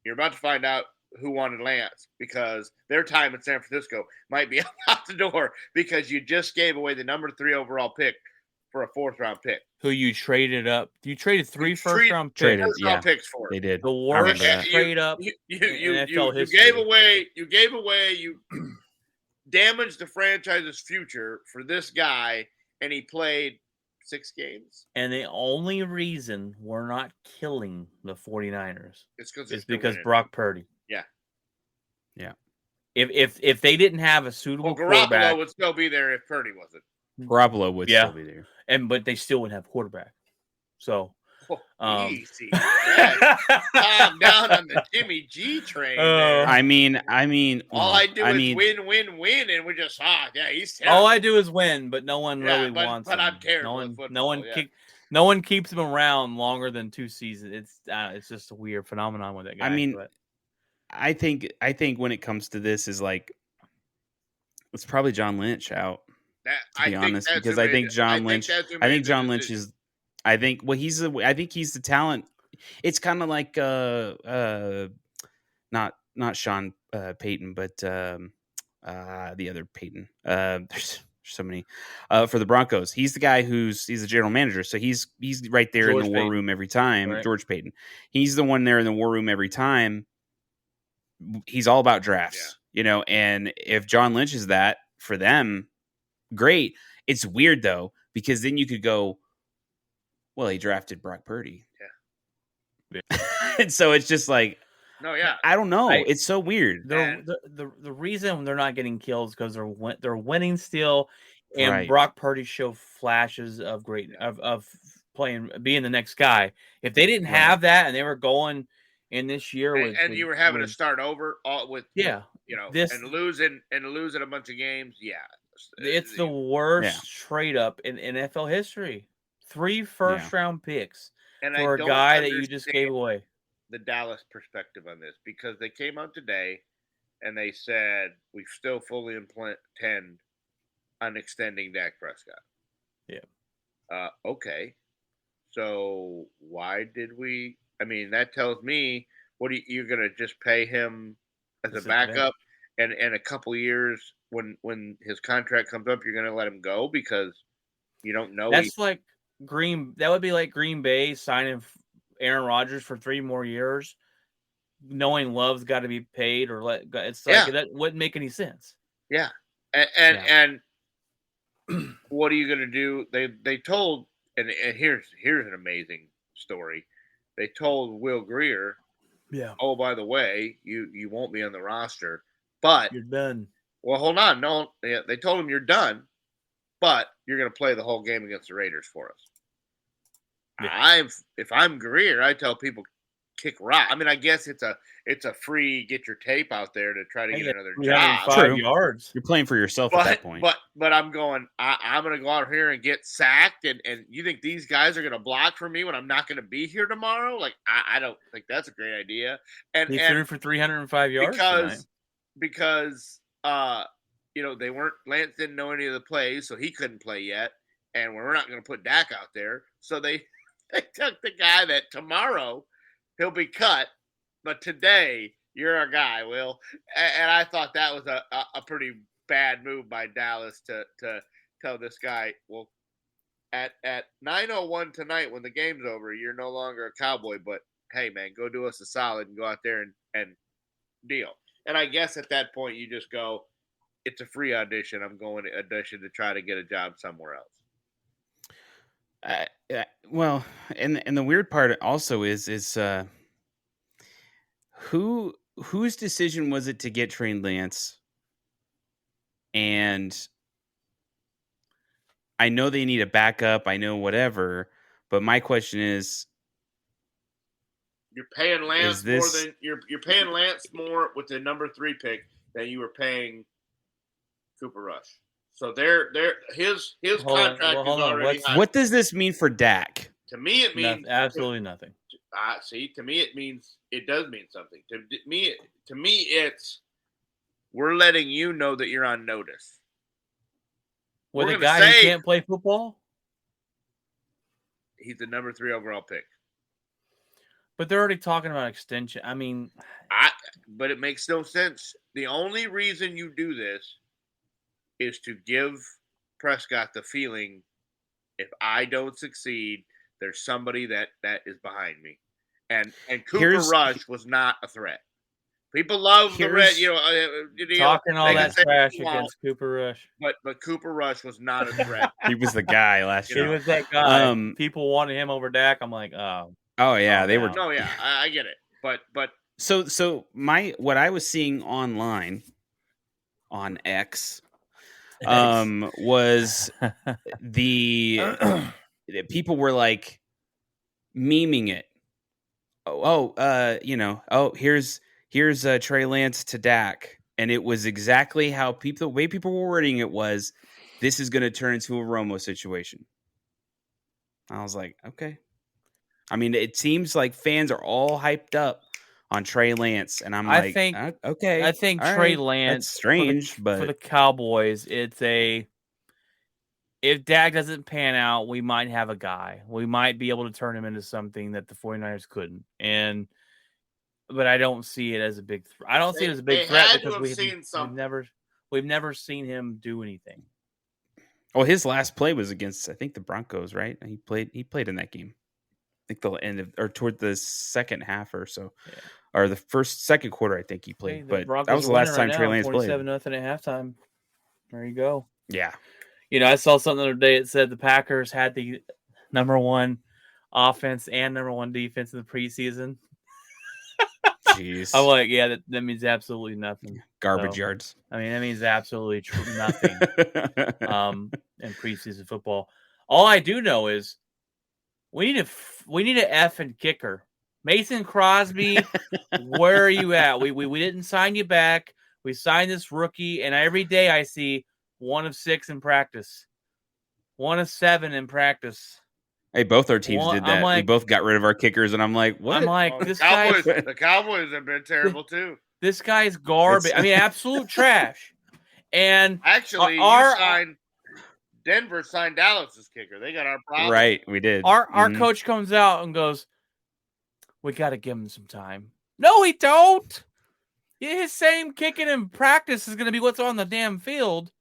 you're about to find out who wanted Lance because their time in San Francisco might be out the door because you just gave away the number 3 overall pick for a 4th round pick. Who you traded up? You traded 3 first-round picks. Round picks for it. They did. The worst trade up. You gave away. You damaged the franchise's future for this guy, and he played 6 games. And the only reason we're not killing the 49ers is because Brock Purdy. Yeah. Yeah. If they didn't have a suitable quarterback, Garoppolo would still be there if Purdy wasn't. Garoppolo would still be there. But they still wouldn't have quarterback. So easy. Calm down on the Jimmy G train. There. I mean, all I do is win, and we just he's terrible. All I do is win, but no one really wants. But him. I'm terrible. No one keeps him around longer than 2 seasons. It's just a weird phenomenon with that guy. I mean, I think when it comes to this is like it's probably John Lynch out. To be honest, because I think John Lynch is. I think he's the talent. It's kind of like not Sean Payton, but the other Payton. There's so many for the Broncos. He's the guy he's the general manager, so he's right there in the war room every time. Right. George Payton, he's the one there in the war room every time. He's all about drafts, and if John Lynch is that for them, great. It's weird though, because then you could go, well, he drafted Brock Purdy. Yeah. And so it's just like, no, yeah. I don't know. It's so weird. The reason they're not getting killed is because they're winning still, and right. Brock Purdy showed flashes of of playing, being the next guy. If they didn't have that and they were going in this year and you were having to start over and losing a bunch of games, it's the worst trade up in NFL history. 3 first-round picks for a guy that you just gave away. The Dallas perspective on this, because they came out today and they said we still fully intend on extending Dak Prescott. Yeah. Okay. So why did we? I mean, that tells me you're going to just pay him as a backup, and in a couple years when his contract comes up, you're going to let him go because you don't know. That's like that would be like Green Bay signing Aaron Rodgers for 3 more years, knowing Love's got to be paid that wouldn't make any sense. Yeah. And what are you going to do? They told, and here's an amazing story. They told Will Grier, oh, by the way, you won't be on the roster, but you're done. Well, hold on. No, they told him you're done, but you're going to play the whole game against the Raiders for us. Yeah. If I'm Grier, I tell people kick rock. I mean, I guess it's a free get your tape out there to try to get another job. 5 yards. You're playing for yourself at that point. But I'm going. I'm going to go out here and get sacked, and you think these guys are going to block for me when I'm not going to be here tomorrow? Like I don't think that's a great idea. And he threw for 305 yards because they weren't. Lance didn't know any of the plays, so he couldn't play yet, and we're not going to put Dak out there. So they took the guy that tomorrow he'll be cut, but today you're our guy, Will. And I thought that was a pretty bad move by Dallas to tell this guy, well, at 9:01 tonight when the game's over, you're no longer a Cowboy. But hey, man, go do us a solid and go out there and deal. And I guess at that point you just go, it's a free audition. I'm going to audition to try to get a job somewhere else. Well, and the weird part also is whose decision was it to get Trey Lance? And I know they need a backup. I know whatever, but my question is, you're paying Lance this... more than you're paying Lance more with the number 3 pick than you were paying Cooper Rush. So his contract is already high. What does this mean for Dak? To me, it means absolutely nothing. See, to me, it does mean something. To me, it's we're letting you know that you're on notice. With a guy who can't play football? He's the number 3 overall pick. But they're already talking about extension. I mean, but it makes no sense. The only reason you do this is to give Prescott the feeling, if I don't succeed, there's somebody that is behind me. And Cooper Rush was not a threat. People love the red, talking all that trash against Cooper Rush. But Cooper Rush was not a threat. He was the guy last year. He was that guy. People wanted him over Dak. I'm like, oh yeah, they were. No, yeah, I get it. But so what I was seeing online on X was the people were like memeing it. Here's Trey Lance to Dak, and it was exactly how the way people were wording it was, this is going to turn into a Romo situation. I was like, okay. I mean, it seems like fans are all hyped up on Trey Lance, and I think Trey Lance, that's strange, but for the Cowboys, it's if Dak doesn't pan out, we might have a guy. We might be able to turn him into something that the 49ers couldn't. But I don't see it as a big threat. I don't see it as a big threat because we've never seen him do anything. Well, his last play was against, I think, the Broncos, right? He played in that game. I think the end of, or toward the second half or so, or the second quarter. I think he played, but that was the last time Trey Lance played. 47-0 at halftime. There you go. Yeah. I saw something the other day. It said the Packers had the number 1 offense and number 1 defense in the preseason. Jeez. I'm like, yeah, that means absolutely nothing. Garbage yards. I mean, that means absolutely nothing. In preseason football, all I do know is we need an effing kicker. Mason Crosby, where are you at? We didn't sign you back. We signed this rookie, and every day I see 1 of 6 in practice, 1 of 7 in practice. Hey, both our teams did that. We both got rid of our kickers, and I'm like, what? I'm like, the Cowboys have been terrible too. This guy's garbage. I mean, absolute trash. And actually, Denver signed Dallas's kicker. They got our problem. Right, we did. Our coach comes out and goes, "We got to give him some time." No, we don't. His same kicking in practice is going to be what's on the damn field.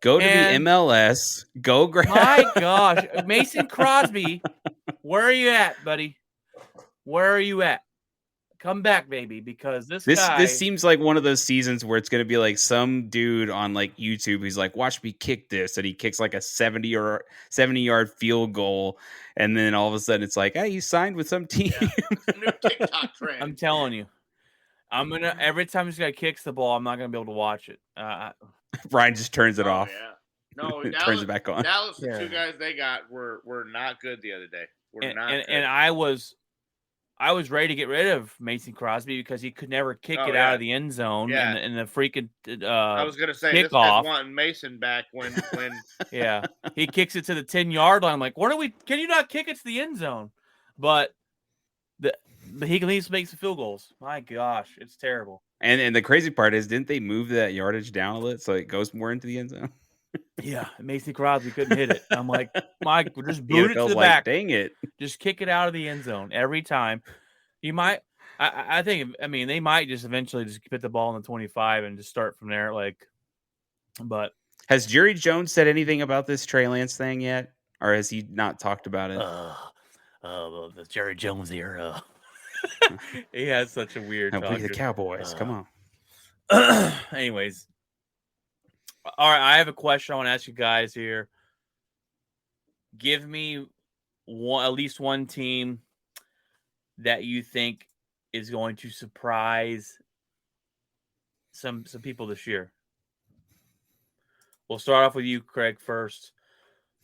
Go to the MLS. Go grab. My gosh, Mason Crosby, where are you at, buddy? Where are you at? Come back, baby, because this guy... This seems like one of those seasons where it's going to be like some dude on like YouTube. He's like, watch me kick this. And he kicks like a 70-yard field goal. And then all of a sudden it's like, hey, you signed with some team. Yeah. New TikTok trend. I'm telling you. Every time this guy kicks the ball, I'm not going to be able to watch it. Ryan just turns it off. Yeah. No, turns it back on. Dallas, the 2 guys they got were not good the other day. And I was ready to get rid of Mason Crosby because he could never kick it out of the end zone. Yeah. And the freaking I was going to say, this kickoff. guy's wanting Mason back when yeah, he kicks it to the 10-yard line. I'm like, can you not kick it to the end zone? But he at least makes the field goals. My gosh, it's terrible. And the crazy part is, didn't they move that yardage down a little so it goes more into the end zone? Yeah, Mason Crosby couldn't hit it. I'm like, Mike, just boot it to the back. Dang it. Just kick it out of the end zone every time. You might, I think, they might just eventually just put the ball in the 25 and just start from there. But has Jerry Jones said anything about this Trey Lance thing yet? or has he not talked about it? The Jerry Jones era. He has such a weird No, talk. we the Cowboys. Come on. Anyways, all right. I have a question I want to ask you guys here. Give me at least one team that you think is going to surprise some people this year. We'll start off with you, Craig, first.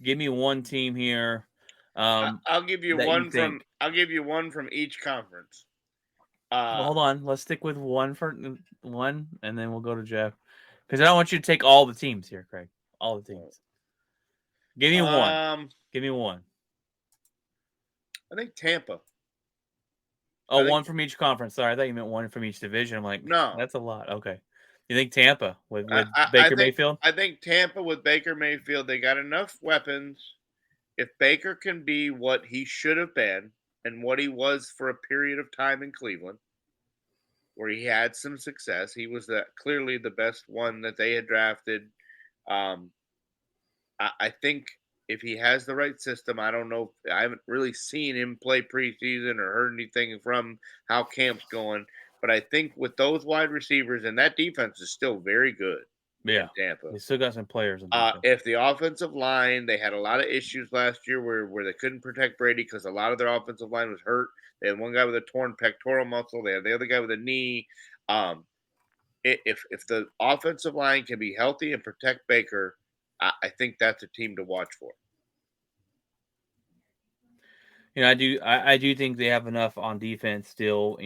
Give me one team here. I'll give you that one you think- I'll give you one from each conference. Well, hold on. Let's stick with one, and then we'll go to Jeff. Because I don't want you to take all the teams here, Craig. All the teams. Give me one. Give me one. I think Tampa. Oh, one from each conference. Sorry, I thought you meant one from each division. I'm like, no, that's a lot. Okay. You think Tampa with I Baker think, Mayfield? I think Tampa with Baker Mayfield, they got enough weapons. If Baker can be what he should have been and what he was for a period of time in Cleveland, where he had some success, he was clearly the best one that they had drafted. I think if he has the right system, I don't know. I haven't really seen him play preseason or heard anything from how camp's going. But I think with those wide receivers and that defense is still very good. Yeah. In Tampa. They still got some players. If the offensive line, they had a lot of issues last year where they couldn't protect Brady because a lot of their offensive line was hurt. They had one guy with a torn pectoral muscle. They had the other guy with a knee. If the offensive line can be healthy and protect Baker, I think that's a team to watch for. You know, I do think they have enough on defense still.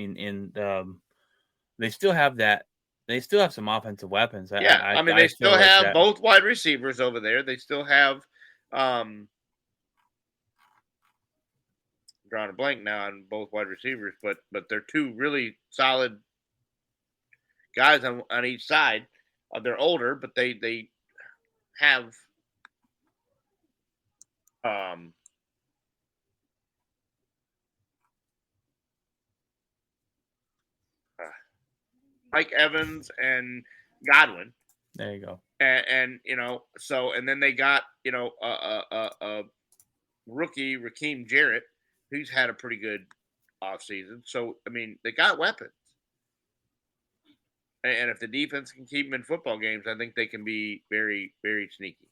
They still have that. They still have some offensive weapons. I mean, they still have both wide receivers over there. They still have drawing a blank now on both wide receivers, but they're two really solid guys on each side. They're older, but they have Mike Evans and Godwin. There you go. And you know, so and then they got, you know, a rookie, Raheem Jarrett, who's had a pretty good offseason. So I mean, they got weapons. And if the defense can keep them in football games, I think they can be very, very sneaky.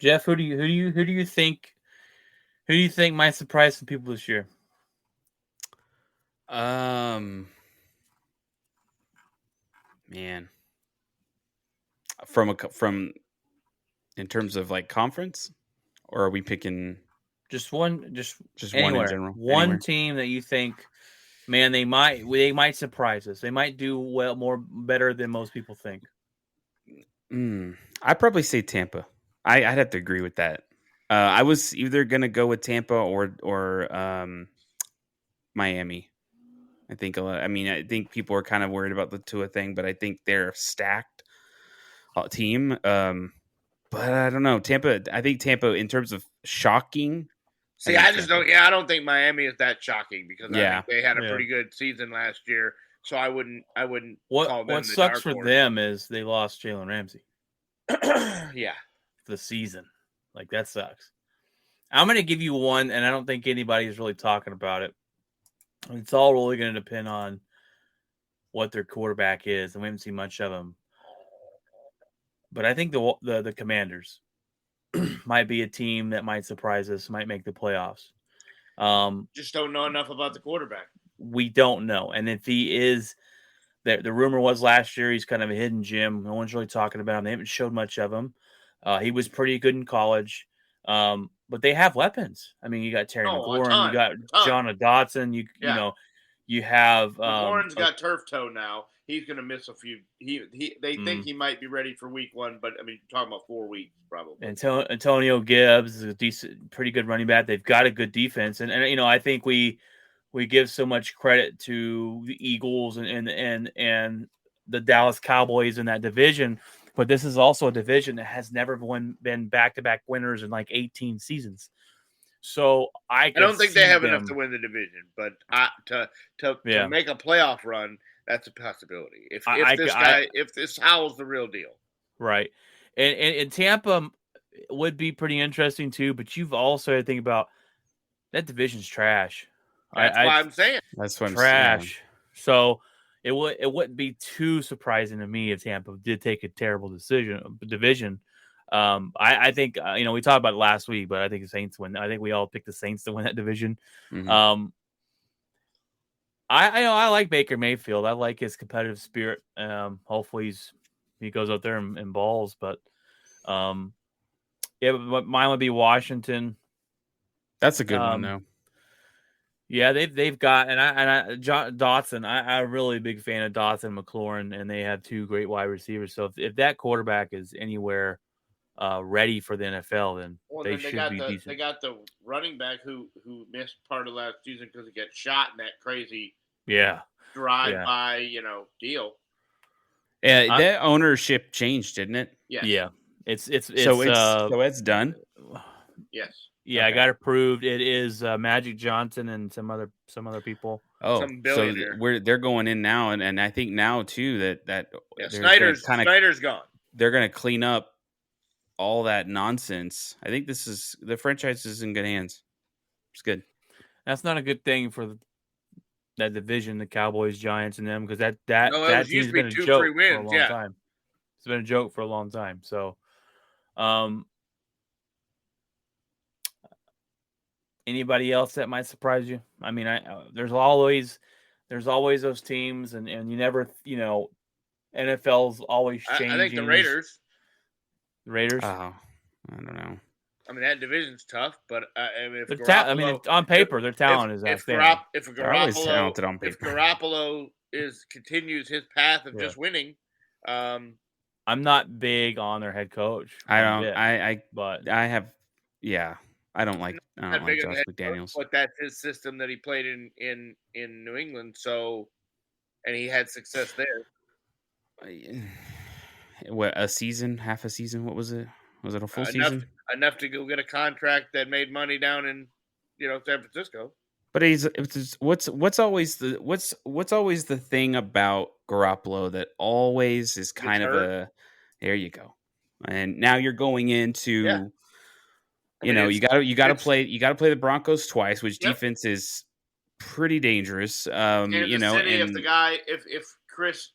Jeff, who do you think might surprise some people this year? Man, from in terms of like conference, or are we picking just one? Just one in general. One Anywhere. team that you think, man, they might surprise us. They might do better than most people think. I'd probably say Tampa. I'd have to agree with that. I was either gonna go with Tampa or Miami. I think people are kind of worried about the Tua thing, but I think they're a stacked team. But I don't know. Tampa. I think Tampa, in terms of shocking. See, I just don't. Yeah, I don't think Miami is that shocking because I think they had a pretty good season last year. So I wouldn't. Call them what sucks for them is they lost Jalen Ramsey. Yeah, the season, like that sucks. I'm going to give you one, and I don't think anybody's really talking about it. It's all really going to depend on what their quarterback is, and we haven't seen much of him. But I think the Commanders might be a team that might surprise us, might make the playoffs. Just don't know enough about the quarterback. We don't know, and if he is, the rumor was last year he's kind of a hidden gem. No one's really talking about him. They haven't showed much of him. He was pretty good in college. But they have weapons. I mean, you got Terry McLaurin, you got John Dotson, you know, you have McLaurin's got turf toe now. He's going to miss a few. They think he might be ready for week one, but I mean, you're talking about 4 weeks probably. Antonio Gibbs is a pretty good running back. They've got a good defense, and you know, I think we give so much credit to the Eagles and the Dallas Cowboys in that division. But this is also a division that has never been back-to-back winners in like 18 seasons. So I don't think they have enough to win the division, but to make a playoff run, that's a possibility. If this Howell's the real deal, right? And Tampa, would be pretty interesting too. But you've also had to think about that division's trash. That's why I'm saying. That's what trash. So it wouldn't be too surprising to me if Tampa did take a terrible division. I think we talked about it last week, but I think the Saints win. I think we all picked the Saints to win that division. Mm-hmm. I like Baker Mayfield. I like his competitive spirit. Hopefully he goes out there and balls. But mine would be Washington. That's a good one though. Yeah, they've got Dotson. I'm really a big fan of Dotson and McLaurin, and they have two great wide receivers. So if that quarterback is anywhere ready for the NFL, then they should be decent. They got the running back who missed part of last season because he got shot in that crazy drive-by deal. Yeah, that ownership changed, didn't it? Yes. Yeah, it's so it's done. Yes. Yeah, Okay. I got approved. It is Magic Johnson and some other people. Oh, some so billionaire. they're going in now, and I think now too that Snyder's gone. They're going to clean up all that nonsense. I think the franchise is in good hands. It's good. That's not a good thing for that division, the Cowboys, Giants, and them, because that team's been a joke for a long time. It's been a joke for a long time. So, anybody else that might surprise you? I mean, there's always those teams, and you never, NFL's always changing. I think the Raiders. The Raiders. Oh, I don't know. I mean, that division's tough, but on paper, their talent is outstanding. They're always talented on paper. If Garoppolo continues his path of just winning, I'm not big on their head coach. I don't like Josh McDaniels. But that's his system that he played in New England. So, and he had success there. What, a season, half a season? What was it? Was it a full season? Enough to go get a contract that made money down in, San Francisco. But what's always the thing about Garoppolo that always is kind of there you go. And now you're going into you got to play the Broncos twice, which defense is pretty dangerous. If Chris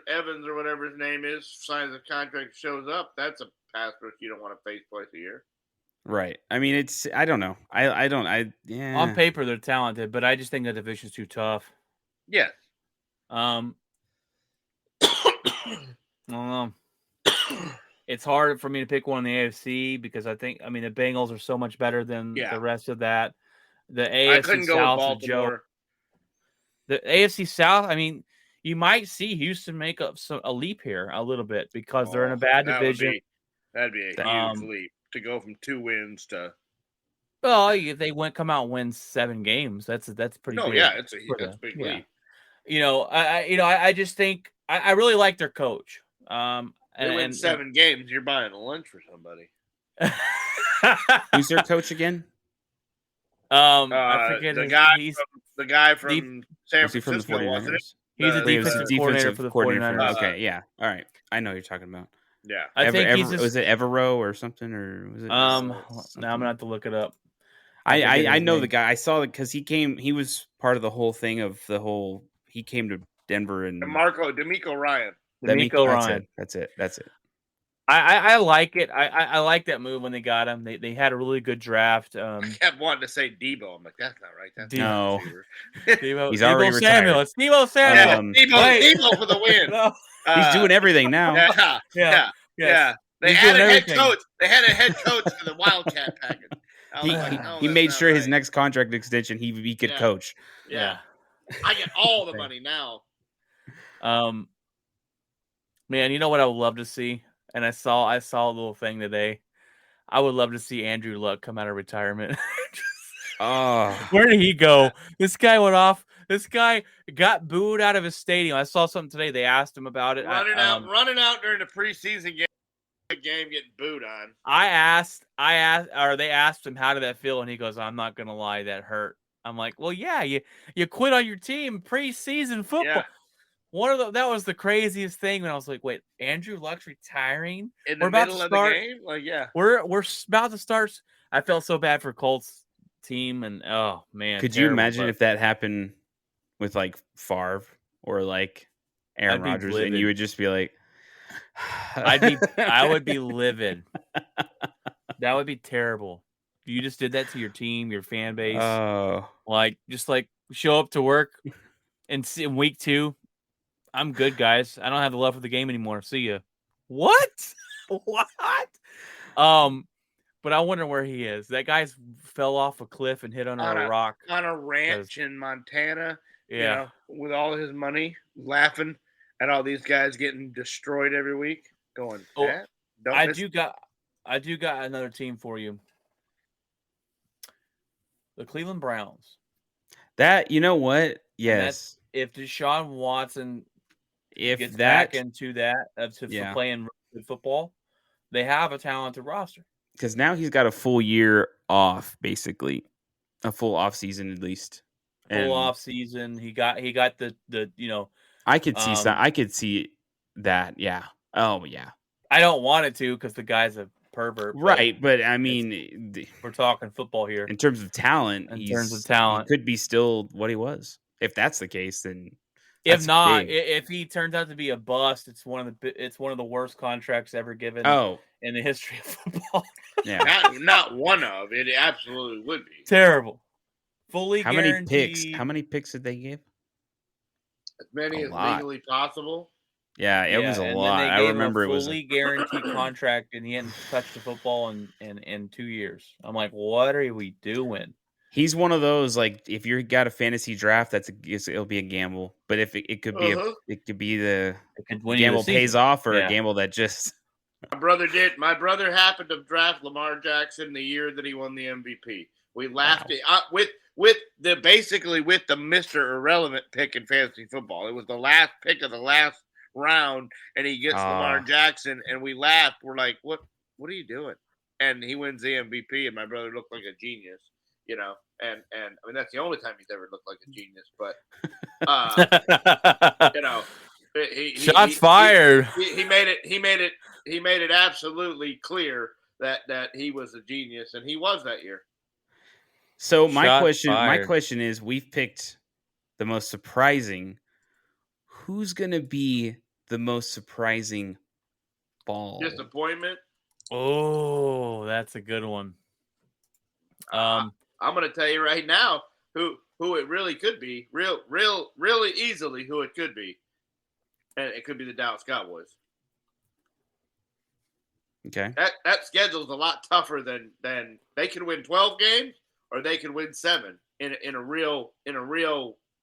Evans or whatever his name is signs a contract, shows up, that's a pass rush you don't want to face twice a year. Right. I mean, I don't know. On paper they're talented, but I just think the division's too tough. Yes. I don't know. It's hard for me to pick one in the AFC because the Bengals are so much better than the rest of that. The AFC South is a joke. The AFC South, you might see Houston make up a leap here a little bit because they're in a bad division. That'd be a huge leap to go from 2 wins to. Well, if they come out and win 7 games, that's pretty. No, big. Yeah, that's a big leap. I just think I really like their coach. They win 7 games, you're buying a lunch for somebody. Who's their coach again? I forget the guy from San Francisco. He's a defensive coordinator for the 49ers. Okay, yeah. All right. I know who you're talking about. Yeah. I think was it Evero or something, or was it now I'm gonna have to look it up. I know the guy. I saw it because he was part of the whole thing he came to Denver and D'Amico Ryan. That's it. I like it. I like that move when they got him. They had a really good draft. I kept wanting to say Debo. I'm like, that's not right. That's no. Debo, he's already Debo Samuel. It's Debo Samuel. Debo for the win. No. He's doing everything now. Yeah. They had a head coach. They had a head coach for the Wildcat package. He made sure his next contract extension he could coach. Yeah. I get all the money now. Man, you know what I would love to see? And I saw a little thing today. I would love to see Andrew Luck come out of retirement. Where did he go? This guy went off. This guy got booed out of his stadium. I saw something today. They asked him about it. Running out during the preseason game, getting booed on. They asked him, how did that feel? And he goes, I'm not going to lie, that hurt. I'm like, well, yeah, you quit on your team preseason football. That was the craziest thing when I was like, wait, Andrew Luck's retiring? In We're the about middle to of the start. game? Like, yeah. We're about to start. I felt so bad for Colts team, and oh man, Could you terrible, imagine but if that happened with like Favre or like Aaron I'd be Rodgers, and livid. you would just be like, I would be livid. That would be terrible. You just did that to your team, your fan base. Oh, Just show up to work and see in week 2. I'm good, guys. I don't have the love for the game anymore. See ya. What? What? But I wonder where he is. That guy's fell off a cliff and hit under a rock. On a ranch in Montana, Yeah. you know, with all his money, laughing at all these guys getting destroyed every week. Going, I do got another team for you. The Cleveland Browns. that, you know what? Yes. If Deshaun Watson If gets that, back into that for playing football, they have a talented roster. because now he's got a full year off, basically, a full off season at least. Full off season. He got the I could see I could see that. Yeah. Oh yeah. I don't want it to because the guy's a pervert. Right, but I mean, we're talking football here. in terms of talent, he could be still what he was. If that's the case, then if not, if he turns out to be a bust, it's one of the worst contracts ever given. In the history of football. Yeah, not one of it. Absolutely would be terrible. Fully guaranteed. Many picks? How many picks did they give? As many as legally possible. Yeah, it was a lot. I remember it was a fully guaranteed contract, and he hadn't touched the football in 2 years. I'm like, what are we doing? He's one of those, like, if you got a fantasy draft, it'll be a gamble. But if it could be the gamble pays off, or a gamble that just. My brother happened to draft Lamar Jackson the year that he won the MVP. We laughed with the Mr. Irrelevant pick in fantasy football. It was the last pick of the last round, and he gets Lamar Jackson, and we laughed. We're like, what are you doing? And he wins the MVP, and my brother looked like a genius, you know. And I mean, that's the only time he's ever looked like a genius. But you know, shots fired. He made it absolutely clear that he was a genius, and he was that year. So my question is, we've picked the most surprising. Who's going to be the most surprising ball? Disappointment? Oh, that's a good one. I'm going to tell you right now who it really could be. Really easily who it could be. And it could be the Dallas Cowboys. Okay. That schedule's a lot tougher than they can win 12 games or they can win 7 in a real.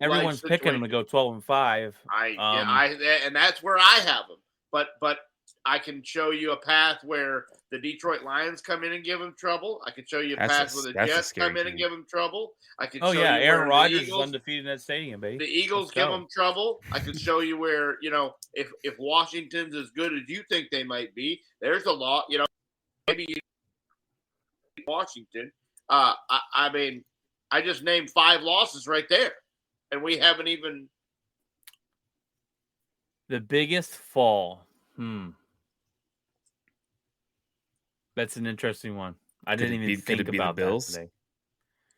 Everyone's picking them to go 12-5. And that's where I have them. But I can show you a path where the Detroit Lions come in and give them trouble. I can show you a path where the Jets come in and give them trouble. I can show you Aaron Rodgers is undefeated in that stadium, baby. The Eagles give them trouble. I can show you where, you know, if Washington's as good as you think they might be, there's a lot, you know, maybe Washington. I mean, I just named 5 losses right there, and we haven't even. The biggest fall. That's an interesting one. I didn't even think about that today.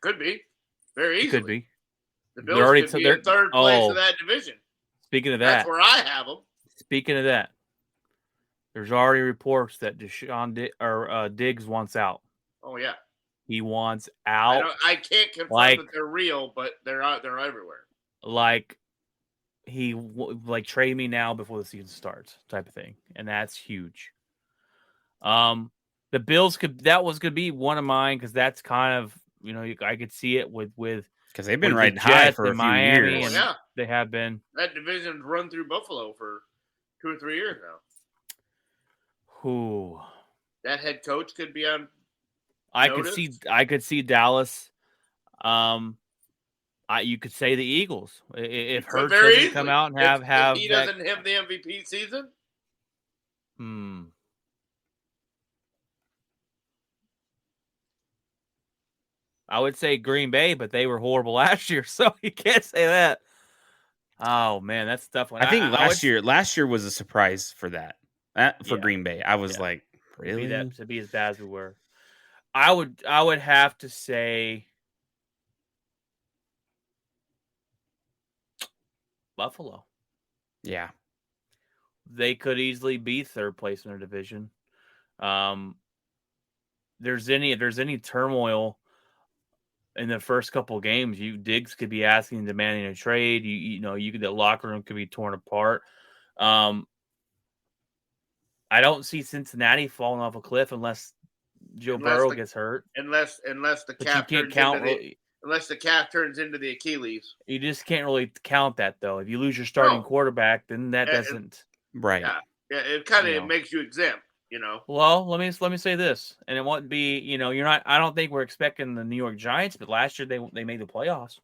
Could be. Very easily. Could be. The Bills could be in third place of that division. Speaking of that. That's where I have them. Speaking of that. There's already reports that Diggs wants out. Oh, yeah. He wants out. I can't confirm that they're real, but they're everywhere. Trade me now before the season starts type of thing. And that's huge. The Bills that was going to be one of mine because that's kind of, you know, I could see it with because they've been riding high for a few Miami, years. Yeah, they have been. That division's run through Buffalo for 2 or 3 years now. Who? That head coach could be on. I could see Dallas. You could say the Eagles if Hurts doesn't come out and have if he doesn't have the MVP season. I would say Green Bay, but they were horrible last year, so you can't say that. Oh man, that's a tough one. I think I would, last year was a surprise for that. For yeah, Green Bay. I was yeah, like, really? to be as bad as we were. I would have to say Buffalo. Yeah. They could easily be third place in their division. Um, there's any turmoil in the first couple games, Diggs could be asking, demanding a trade. The locker room could be torn apart. I don't see Cincinnati falling off a cliff unless Joe unless Burrow the gets hurt. unless the But you calf can't turns into count. the unless the calf turns into the Achilles. You just can't really count that though. If you lose your starting No, quarterback, then that and, doesn't. Right. yeah, it kind You of know. makes you exempt. You know. Well, let me say this, and it won't be. You're not. I don't think we're expecting the New York Giants, but last year they made the playoffs.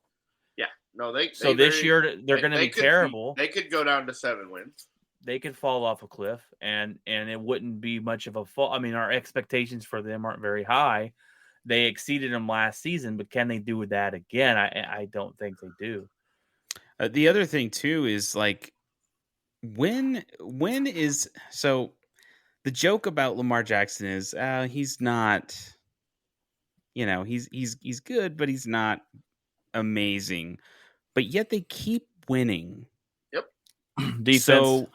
Yeah. No, they. So this year they're going to be terrible. They could go down to 7 wins. They could fall off a cliff, and it wouldn't be much of a fall. I mean, our expectations for them aren't very high. They exceeded them last season, but can they do that again? I don't think they do. The other thing too is like when is so the joke about Lamar Jackson is he's not, he's good, but he's not amazing. But yet they keep winning. Yep. Defense. So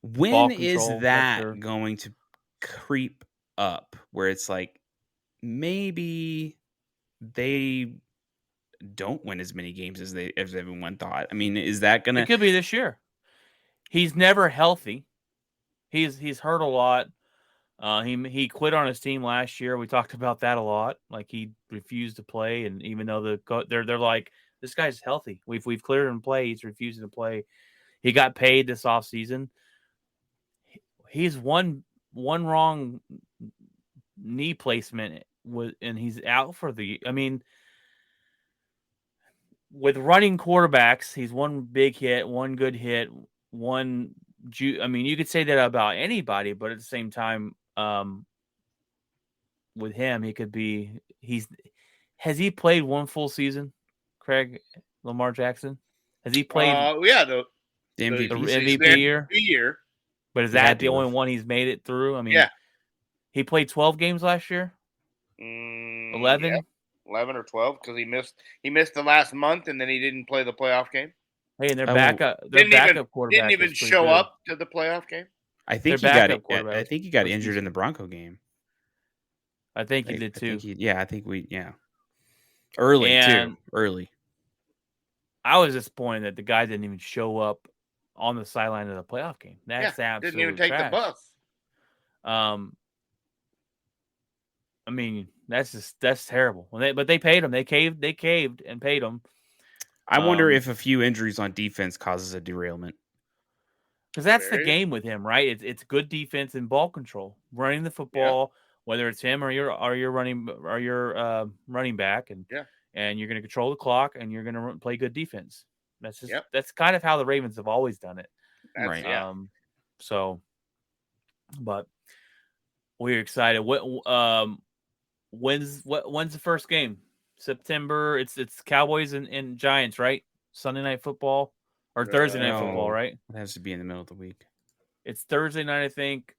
when is control, that pressure. going to creep up where it's like maybe they don't win as many games as everyone thought? I mean, is that gonna? It could be this year. He's never healthy. He's hurt a lot. He quit on his team last year. We talked about that a lot. Like he refused to play, and even though they're like, this guy's healthy. We've cleared him to play. He's refusing to play. He got paid this offseason. He's one wrong knee placement and he's out for the. I mean, with running quarterbacks, he's one big hit, one good hit, one. I mean, you could say that about anybody, but at the same time, with him, he could be. Has he played one full season? Craig Lamar Jackson, has he played? Yeah, the MVP, the MVP year. But is that the only one he's made it through? I mean, yeah. He played 12 games last year. 11? Yeah, 11 or 12 because he missed the last month and then he didn't play the playoff game. Hey, and their backup quarterback didn't even show up to the playoff game. I think he got injured in the Bronco game. I think he did too. Early. I was disappointed that the guy didn't even show up on the sideline of the playoff game. That's absolutely didn't even take the bus. I mean, that's terrible. But they paid him. They caved and paid him. I wonder if a few injuries on defense causes a derailment. Because that's the game with him, right? It's good defense and ball control, running the football, whether it's him or your running back, and you're going to control the clock and you're going to play good defense. That's just that's kind of how the Ravens have always done it, right? Yeah. But we're excited. When's the first game? September. It's Cowboys and Giants, right? Sunday night football or Thursday night football, right? It has to be in the middle of the week. It's Thursday night, I think.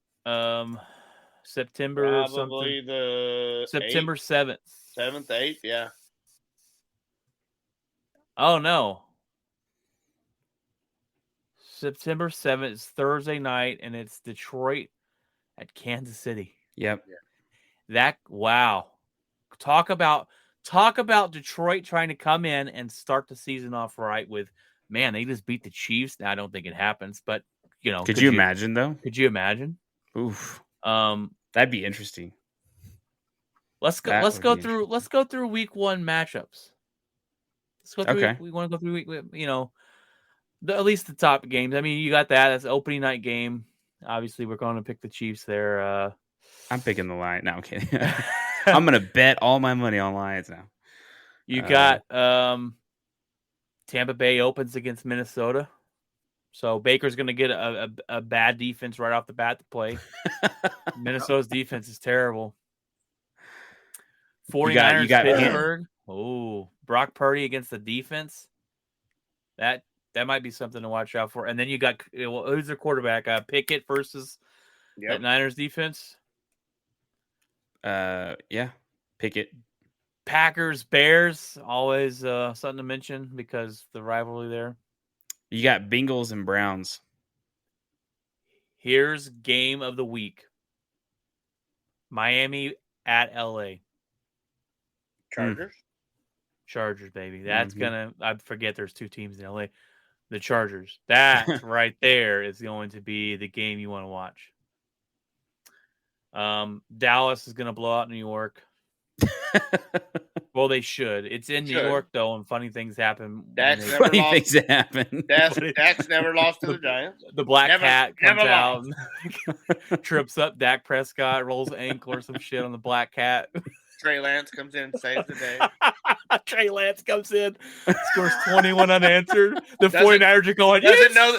September probably something. The September 7th. 7th, 8th, yeah. Oh no. September 7th is Thursday night, and it's Detroit at Kansas City. Yep. Wow. Talk about Detroit trying to come in and start the season off right with, man, they just beat the Chiefs. Now, I don't think it happens, but could you imagine though? Could you imagine? Oof. That'd be interesting. Let's go through week 1 matchups. Let's go through. We want to go through at least the top games. I mean, you got that. That's the opening night game. Obviously, we're going to pick the Chiefs there. I'm picking the Lions. No, I'm kidding. I'm going to bet all my money on Lions now. You got Tampa Bay opens against Minnesota. So Baker's going to get a bad defense right off the bat to play. Minnesota's defense is terrible. 49ers, Pittsburgh. Oh, Brock Purdy against the defense. That that might be something to watch out for. And then you got who's their quarterback? Pickett versus that Niners defense. Yeah, Pickett. Packers, Bears, always something to mention because the rivalry there. You got Bengals and Browns. Here's game of the week. Miami at LA. Chargers, baby. That's I forget there's 2 teams in LA. The Chargers. That right there is going to be the game you want to watch. Dallas is going to blow out New York. Well, they should. It's in New York, though, and funny things happen. Dak's never lost to the Giants. The black cat comes out and trips up Dak Prescott, rolls ankle or some shit on the black cat. Trey Lance comes in and saves the day. Trey Lance comes in, scores 21 unanswered. The 49ers are going, doesn't know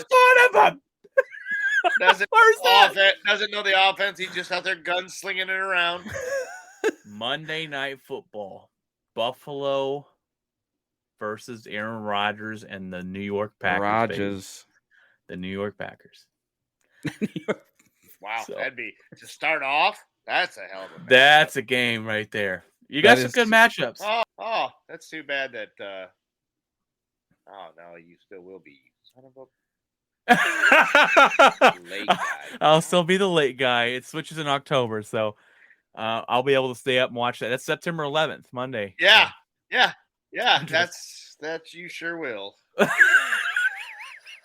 the offense. He's just out there gunslinging it around. Monday Night Football. Buffalo versus Aaron Rodgers and the New York Packers. The New York Packers. Wow, so, that'd be to start off. That's a hell of a matchup. That's a game right there. You got some good matchups. Oh, that's too bad that no, you still will be. Son of a late guy. I'll still be the late guy. It switches in October, so I'll be able to stay up and watch that. That's September 11th, Monday. Yeah. That's you sure will.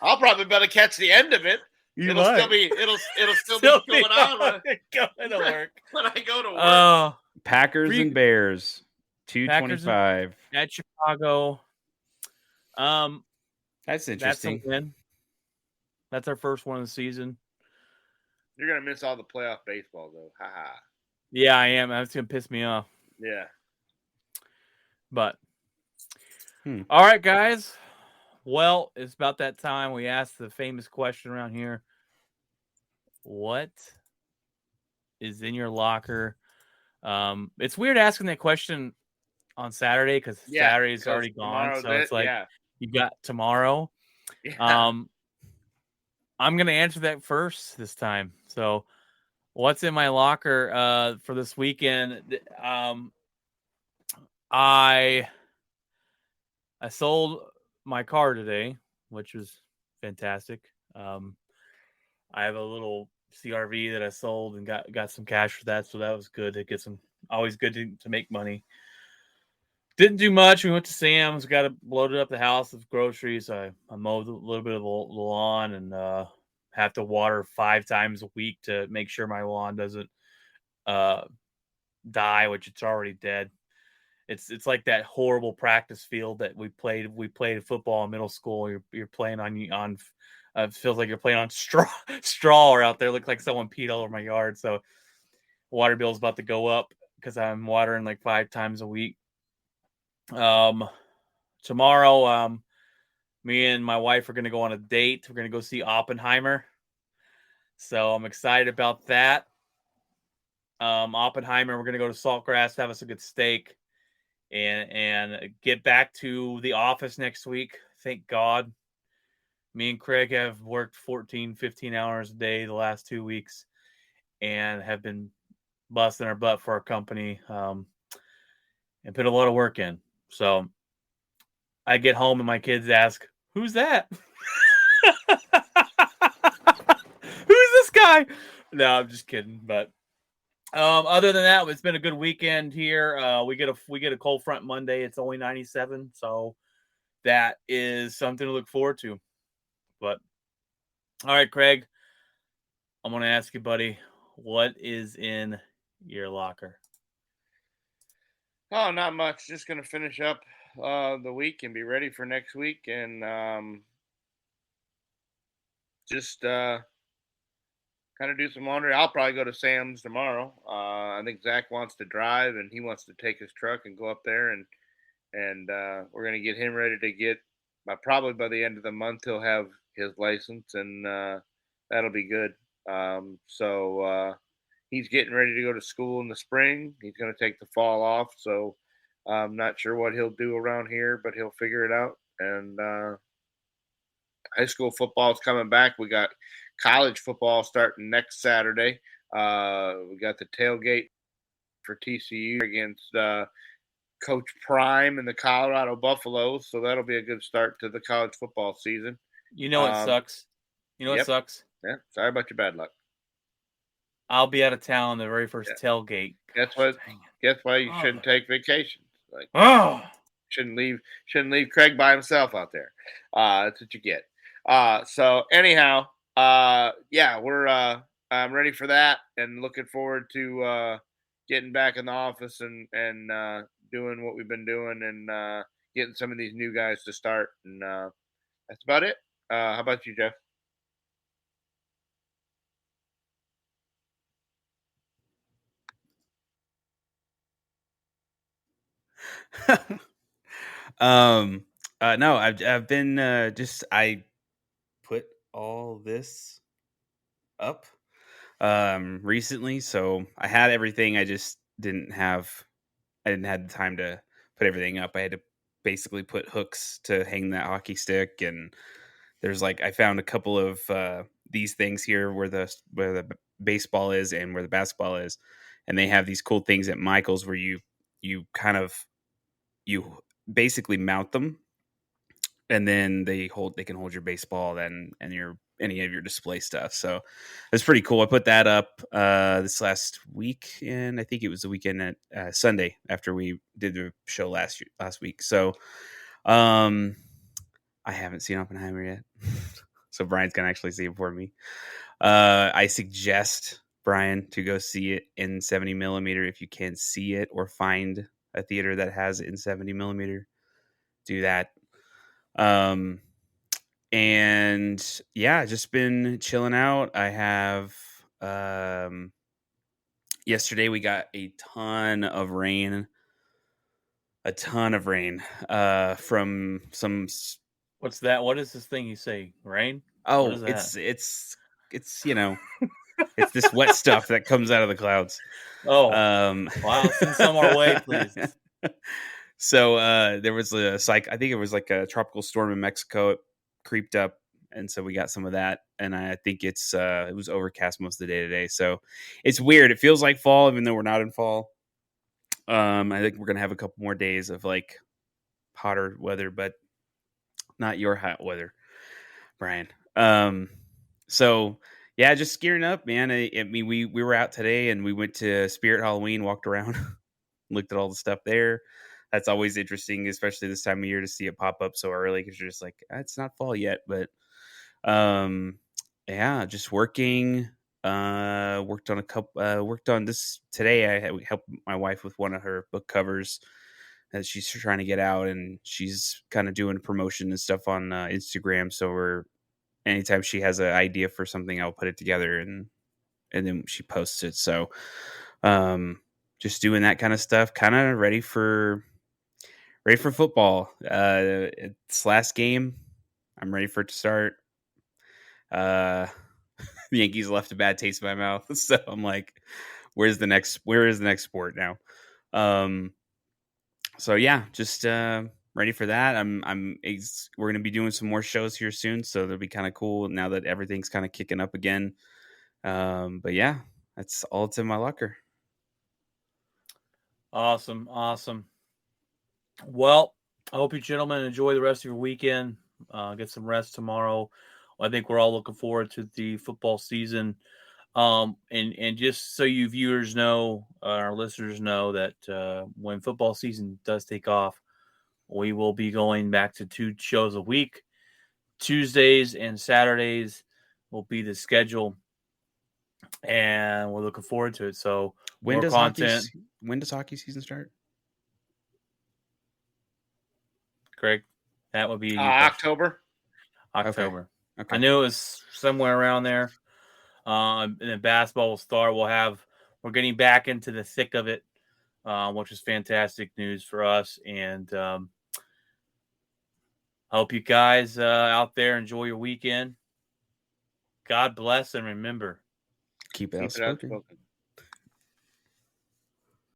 I'll probably better catch the end of it. It'll still be going on when I go to work. Packers and Bears, 225 at Chicago. That's interesting. That's a win. That's our first one of the season. You're gonna miss all the playoff baseball, though. Haha. Yeah, I am. That's gonna piss me off. Yeah. But all right, guys. Well, it's about that time. We asked the famous question around here. What is in your locker? It's weird asking that question on Saturday because Saturday is already gone. So it's like you got tomorrow. Yeah. I'm going to answer that first this time. So what's in my locker for this weekend? I sold my car today, which was fantastic. I have a little CRV that I sold and got some cash for that, so that was good to get some. Always good to make money. Didn't do much. We went to Sam's, got to loaded up the house with groceries. I mowed a little bit of the lawn and have to water 5 times a week to make sure my lawn doesn't die, which it's already dead. It's like that horrible practice field that we played football in middle school. You're playing on it feels like you're playing on straw or out there. Looks like someone peed all over my yard. So water bill's about to go up because I'm watering like 5 times a week. Tomorrow, me and my wife are going to go on a date. We're going to go see Oppenheimer. So I'm excited about that. Oppenheimer, we're going to go to Saltgrass, have us a good steak and get back to the office next week. Thank God. Me and Craig have worked 14, 15 hours a day the last 2 weeks and have been busting our butt for our company and put a lot of work in. So I get home and my kids ask, "Who's that?" Who's this guy? No, I'm just kidding. But other than that, it's been a good weekend here. We get a cold front Monday. It's only 97, so that is something to look forward to. But all right, Craig, I'm going to ask you, buddy, what is in your locker? Oh, not much. Just going to finish up the week and be ready for next week, and just kind of do some laundry. I'll probably go to Sam's tomorrow. I think Zach wants to drive, and he wants to take his truck and go up there, and we're going to get him ready to get. Probably by the end of the month, he'll have his license, and that'll be good. So he's getting ready to go to school in the spring. He's going to take the fall off, so I'm not sure what he'll do around here, but he'll figure it out. And High school football is coming back. We got college football starting next Saturday. We got the tailgate for TCU against Coach Prime and the Colorado Buffaloes. So that'll be a good start to the college football season. You know it sucks. You know Yep. it sucks. Yeah, sorry about your bad luck. I'll be out of town the very first tailgate. Guess Gosh, what? dang it. Guess why you shouldn't take vacations. Like shouldn't leave Craig by himself out there. That's what you get. So anyhow, yeah, we're I'm ready for that and looking forward to getting back in the office and doing what we've been doing and getting some of these new guys to start. And that's about it. How about you, Jeff? No, I've been I put all this up recently, so I had everything. I just didn't have the time to put everything up. I had to basically put hooks to hang that hockey stick, and there's I found a couple of these things here where the baseball is and where the basketball is, and they have these cool things at Michael's where you basically mount them, and then they can hold your baseball and your any of your display stuff. So it's pretty cool. I put that up this last week, and I think it was the weekend at Sunday after we did the show last week. So I haven't seen Oppenheimer yet. So Brian's gonna actually see it for me. I suggest Brian to go see it in 70 millimeter if you can see it or find a theater that has it in 70 millimeter. Do that. And yeah, just been chilling out. I have yesterday we got a ton of rain from some. What's that? What is this thing you say? Rain? Oh, What is that? it's it's this wet stuff that comes out of the clouds. Oh, wow! Send some our way, please. So there was I think it was like a tropical storm in Mexico. It creeped up, and so we got some of that. And I think it was overcast most of the day today. So it's weird. It feels like fall, even though we're not in fall. I think we're gonna have a couple more days of hotter weather, but not your hot weather, Brian. So yeah, just gearing up, man. I mean, we were out today and we went to Spirit Halloween, walked around, looked at all the stuff there. That's always interesting, especially this time of year to see it pop up so early because you're just like, it's not fall yet. But yeah, just working. Worked on this today. I helped my wife with one of her book covers that she's trying to get out, and she's kind of doing promotion and stuff on Instagram. So anytime she has an idea for something, I'll put it together and then she posts it. So just doing that kind of stuff, kind of ready for football. It's last game. I'm ready for it to start. The Yankees left a bad taste in my mouth. So I'm like, where is the next sport now? So yeah, just ready for that. We're going to be doing some more shows here soon. So that'll be kind of cool now that everything's kind of kicking up again. But yeah, that's all it's in my locker. Awesome. Well, I hope you gentlemen enjoy the rest of your weekend. Get some rest tomorrow. I think we're all looking forward to the football season. And just so you viewers know, our listeners know that when football season does take off, we will be going back to 2 shows a week. Tuesdays and Saturdays will be the schedule, and we're looking forward to it. So when does hockey season start? Craig, that would be October. Okay. Okay. I knew it was somewhere around there. And then basketball will start. We're getting back into the thick of it, which is fantastic news for us. And I hope you guys out there enjoy your weekend. God bless, and remember, keep it outspoken.